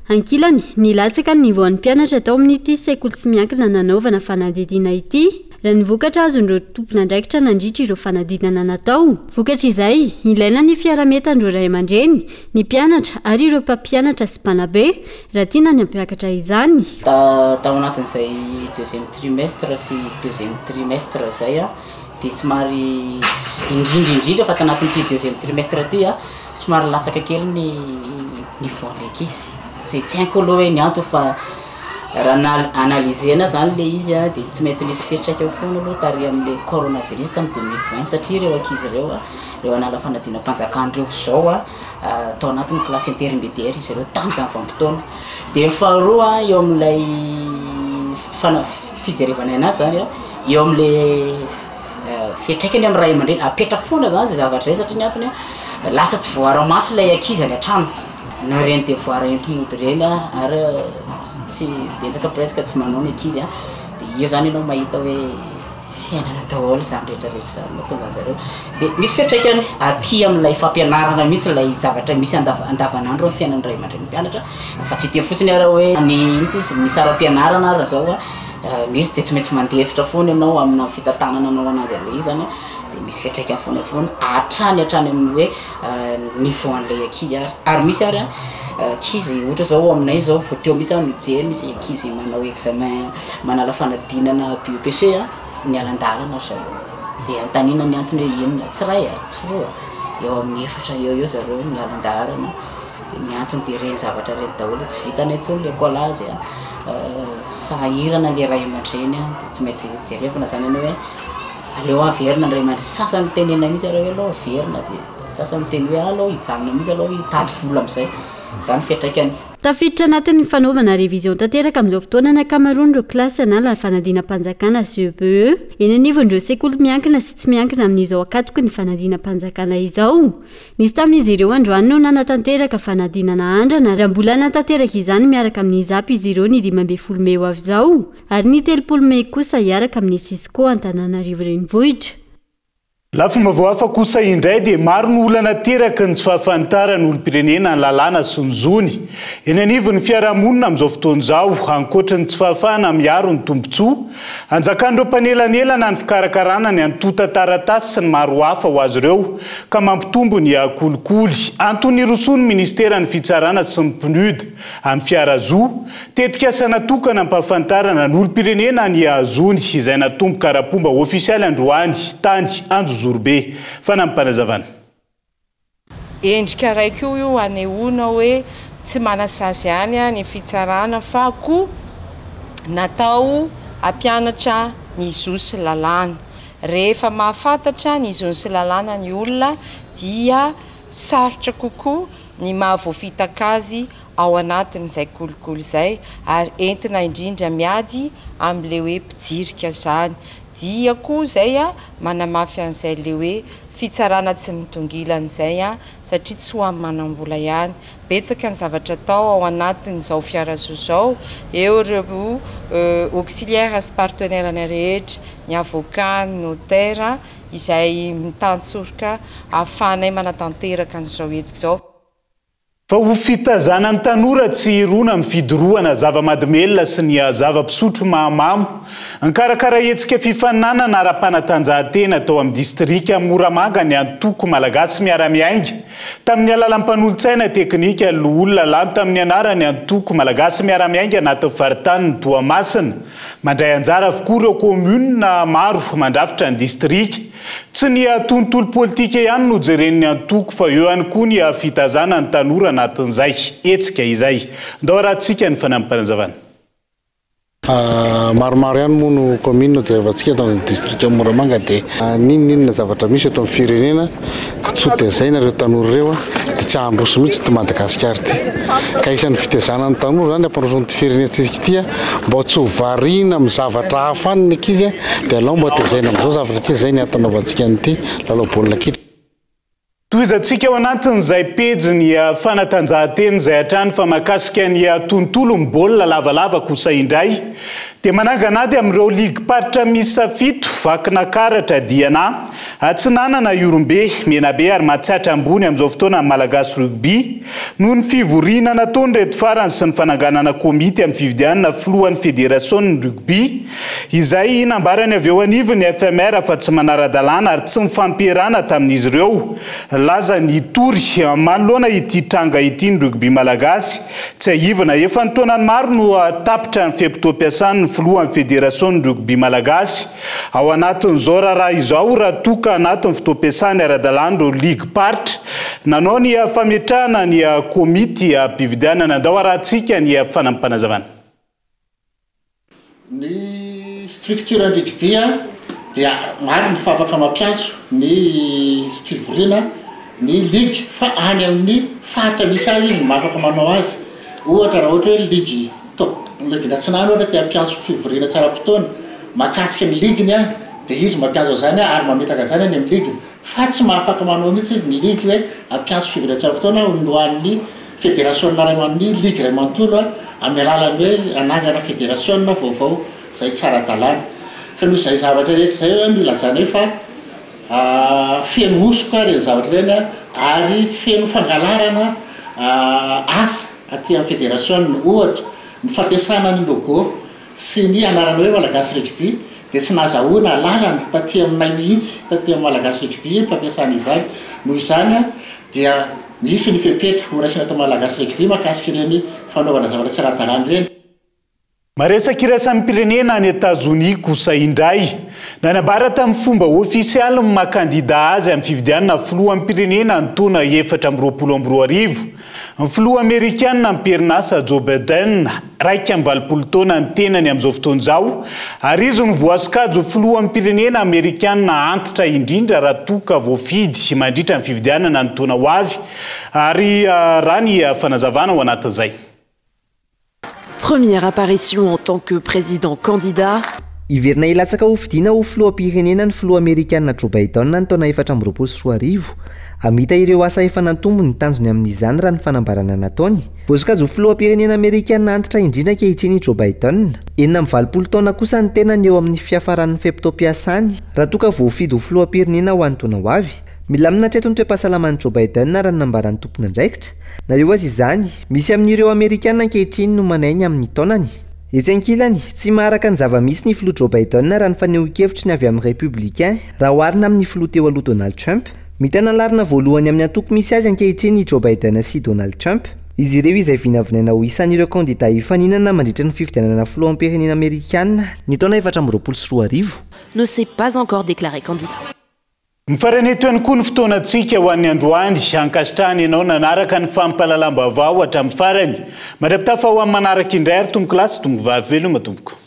ankilany nilatsaka ny voan'ny mpianatra tao amin'ity sekoly tsy miankina nanaovana fanadidina ity raha ny vokatra azon'ireo tompona ndraikitra nandritra ireo fanadinana natao. Vokatra izay ilaina ny fiarametandreo ray aman-dreny, ny mpianatra ary ireo mpampianatra sy mpanabe raha tiana ny ampiakatra izany. Tao anatin'izay deuxième trimestre sy deuxième trimestre zay dia somary indrindra fa tanatin'ity deuxième trimestre ity somary latsaka kely ny voan'ny ankizy. Zay tsy haiko aloha hoe ny antony fa raha analysena zany le izy dia tsy maintsy nisy fiatraika foana aloha tary amin'le coronavirus tamin'ny 2020 satria ireo ankizy ireo anala fanadinam-panjakana zao tao anatin'ny classe intermédiaire izy ireo tamin'izany vanim-potoana. Dia faharoa eo amin'ilay fijerevana anazy zany eo amin'le fiatraikany amin'ny ray aman-dreny apetraka foana zany zay zavatra zay satria ny antony lasa tsy voara-maso ilay ankizy any an-trano na reny dia voara-entomody reny ary tsy betsaka presque tsy manao ny ankizy dia io zany ianao mahita hoe fiainana daholo zany rehetrarehetra zany mahatonga zareo dia misy fiatraikany aty amin'ilay fampianarana misy ilay zavatra misy andavanandro amin'ny fiainan'ny ray aman-dreny mpianatra fa tsy tia fotsiny ara hoe ny saram-pianarana ara zao misy dia tsy maintsy mandefitra foana ianao amina fitantanana anao anazy amin'ilay izy zany dia misy fiatraikany foana hatrany amin'ny hoe ny voan'ilay ankizy ary misy ary ankizy ohatra zao aminay zao vao teo misy mijery misy ankizy manao examen manala fanadinana BEPC ny alan-dalana zao dia antanina ny antony hoe inona tsy ray tsy roa eo amin'ny efatra eo zareo ny alan-dalana dia ny antony dia reny zavatra reny daholo tsy vitana intsony le kolazy sahirana le ray aman-dreny dia tsy maintsy jerevana zany ianao hoe aleo averina ny ray aman-dreny sasany tenena mihitsy areo hoe alao averina dia sasany teny hoe alao hijanona mihitsy alao hitady vola amin'izay zany fiatraikany. Tafiditra anatin'ny fanaovana révision tanteraka amin'izao fotoana ny ankamaroan'ireo kilasy anala fanadinam-panjakana CEPE eny anivon'ireo sekoly miankina sy tsy miankina amin'izao akatoky ny fanadinam-panjakana izao. Nisy tamin'izy ireo androany no nanatanteraka fanadinana andrana raha mbola nanatanteraka izany miaraka amin'ny zapy izy ireo ny 12 Mey ho avy izao ary ny 30 Mey kosa hiaraka amin'ny Cisco Antananarivo renivohitra. Lafomba voafa kosa indray dia maro ny olana teraka ny tsy fahafantarany olom-pirenena ny lalàna sy ny zony. Eny anivon'ny fiarahamonina amin'izao fotoan'izao ankoatra ny tsy fahafahana miaro ny tombontsoa, anjakan'ireo mpanelanelana ny fikarakarana ny antota taratasy sy ny maro hafa ho azy ireo ka mampitombo ny akolikoly. Antony rosoany ministeran'ny fitsarana sy ny PNUD amin'ny fiarazoa tetika asa natokana ampahafantarana ny olom-pirenena ny azony izay natomboka arapomba ofisialy androany tany anjo Zorbe fanampanazavana. Endrika raika io anehoana hoe tsy manasazy ihany ny fitsarana fa koa natao ampianatra ny zo sy lalàna. Rehefa mahafantatra ny zo sy lalàna ny olona dia sarotra kokoa ny mahavoafitaka azy ao anatin'izay kolikoly izay ary entina indrindra miady amin'le hoe mpijirika zany. Dia koa zay manamafy an'izay le hoe fitsarana tsy mitongilan'izay satria tsy ho amin'ny manam-bola ihany. Betsaka ny zavatra atao ao anatin'izao fiarazoa zao eo ireo auxiliaire sy partenaire rehetra ny avocat ny notaire izay mitantsorika ahafahanay manatanteraka an'izao hetsika zao. Fa ho fitazana ny tanora tsy irona amin'ny fidorohana zava-mahadomelona sy ny zava-pisotro mahamamo. Ankarakara hetsika fifaninanana ara-panatanjahantena tao amin'ny distrika Moramanga ny antoko malagasy miara-miainga. Tamin'ny alalam-panolontsaina teknika olona lamy tamin'ny anarany antoko malagasy miara-miainga anaty faritany ny Toamasina. Mandray anjara avokoa ireo komuna maro mandrafitra ny distrika. Tsy ny tontolo politika ihany no jeren'ny antoko fa eo ihany koa ny fitazana ny tanora anatin'izay hetsika izay. Ndao rahantsika ny fanampanazavana. Maromaro ihany moa no commune jerevantsika eto amin'ny distrika Moramanga dia ninona zavatra misy eto amin'ny firenena tsoa dia izay nareo tanora ireo dia tsy handroso mihitsy to Madagasikara ty. Ka isan'ny fitezana ny tanora zany ampanrosoan'ity firenentsika ity mba tsy ho variana amin'ny zavatra hafa any ny ankizy dia alao mba tezaina amin'izao zavatra kely izay ny atanaovantsika an'ity lalao baolina kitra. Toizantsika ao anatin'izay pejy ny fanatanjahantena izay hatrany fa mahakasika ny tontolo ny baolina lavalava kosa indray dia mananganady amin'ireo ligue paritra misy safito vakinakaratra diana atsinanana iorombe menabe ary mahatsatra ambony amin'izao fotoana amin'ny malagasy rugby noho ny fivoriana nataony reto farany sy ny fananganana komity amin'ny fividianana filohan'ny fédération rugby izay nambarany avy eo anivony ny FMR fa tsy manara-dalàna ary tsy mifampiarana tamin'izy ireo laza ny tory manoloana ity tranga ity ny rugby malagasy tsy ahivana efa ny taonany maro no tapitra ny fiampitoam-piasany ny filohan'ny fédération rugby malagasy ao anatin'izao raharaha izao raha toka anatin'ny fitoam-piasany ara-dalàna ireo ligue paritra nanao ny fametrahana ny komity mpividianana andao arahantsika ny fanampanazavana. Ny structure rugby dia maro ny fafaka mampiantso ny fivoriana ny ligue fa any amin'ny faritra misy azy izy mafaka manao azy ohatra raha ohatra hoe ligue natsinany ohatra tia ampiantso fivoriana tsara fotoana makasika ny ligue ny dia izy mampiantso zany ary mametraka zany any amin'ny ligue fa tsy mahafaka manao mihitsy izy ny ligue hoe ampiantso fivoriana tsara fotoana hoan'ny fédération ray amin'ny ligue ray manontolo amin'ny alalany hoe anangana fédération vaovao zay tsara dalàna fa noho izay zavatra rehetra zay no ilazana hoe fa feno osoka reny zavatra reny ary feno fangalarana asa aty amin'ny fédération ohatra ny fampiasana ny logo sy ny anarana hoe malagasy rugby dia tsy nahazahoana lalana taty aminay mihitsy taty amin'ny malagasy rugby ny fampiasana izany noho izany dia misy ny fepetra horaisina atao malagasy rugby makasika ireny fanaovana zavatra tsy ara-dalàna ireny. Maresaka irasan'ny pirenena any États-Unis kosa indray nanambara tamin'ny fomba ofisialy ny makandida azy amin'ny fividianana filohan'ny pirenena ny taona 2024 ny filoha amerikanina ny perinasa Joe Biden raika amin'ny 20 taona ny tenany amin'izao fotoan'izao ary izy no voasikajo filohan'ny pirenena amerikanina antitra indrindra raha toka voafidy mandritra ny fividianana ny taona ho avy ary raha ny fanazavana ao anatin'izay. Première apparition en tant que président candidat. Iverina ilatsaka ho fidiana ho filoham-pirenena ny filoha amerikanina Joe Biden ny taona 2024 amita ireo asa efa nantombo ny tanjony amin'izany raha ny fanambarana nataony. Voasikajo ho filoham-pirenena amerikanina antitra indrindra ankehitriny Joe Biden. 40 taona kosa ny tenany eo amin'ny fiafaran'ny fiampitoam-piasany raha toka voafidy ho filoham-pirenena ho an'ny taona ho avy. Milamina hatreto ny toe-pahasalaman'i Joe Biden raha ny nambaran'ny tompona andraikitra. Nareo azy izany, misy amin'ireo Amerikanina ankehitriny no manainy amin'ny taonany. Etsy ankilany, tsy maharaka ny zava-misy ny filoha Joe Biden raha ny faneho-kevitry ny avy amin'ny républicain raha oharina amin'ny filoha teo aloha Donald Trump. Mitana larina voalohany amin'ny antoko misy azy ankehitriny Joe Biden sy Donald Trump. Izy ireo izay vinavinaina ho isan'ireo kandida hifaninana mandritra ny fividianana filoham-pirenena Amerikanina ny taona 2024. Ne s'est pas encore déclaré candidat. Mifaran'eto ihany koa ny fotoanantsika ho an'ny androany ankasitrahana ianao nanaraka ny fampalalam-baovao hatramin'ny farany. Madapitafa ho amin'ny manaraka indray ary tomboko lasy tomboko vaveloma tomboko.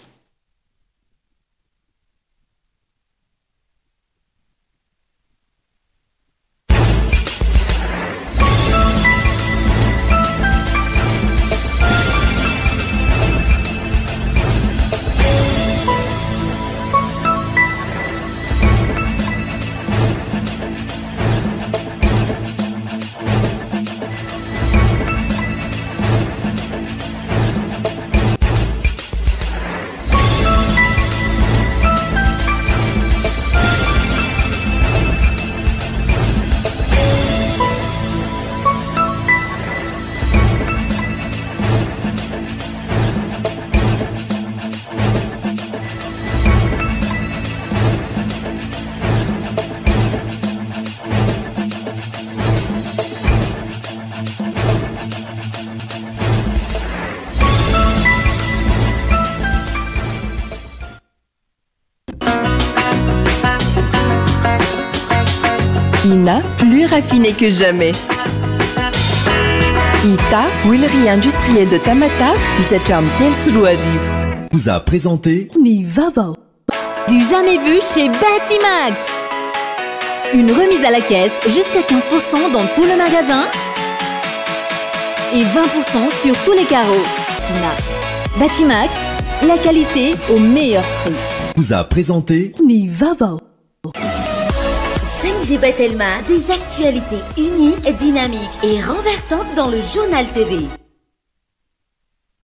INA, plus raffiné que jamais. ITA, huilerie industrielle de Tamata, Isacham Telsuruariv. Vous a présenté Nivavo. Du jamais vu chez Batimax. Une remise à la caisse jusqu'à 15% dans tout le magasin et 20% sur tous les carreaux. Batimax, la qualité au meilleur prix. Vous a présenté Nivavo. 5G Batelma, des actualités uniques, dynamiques et renversantes dans le journal TV.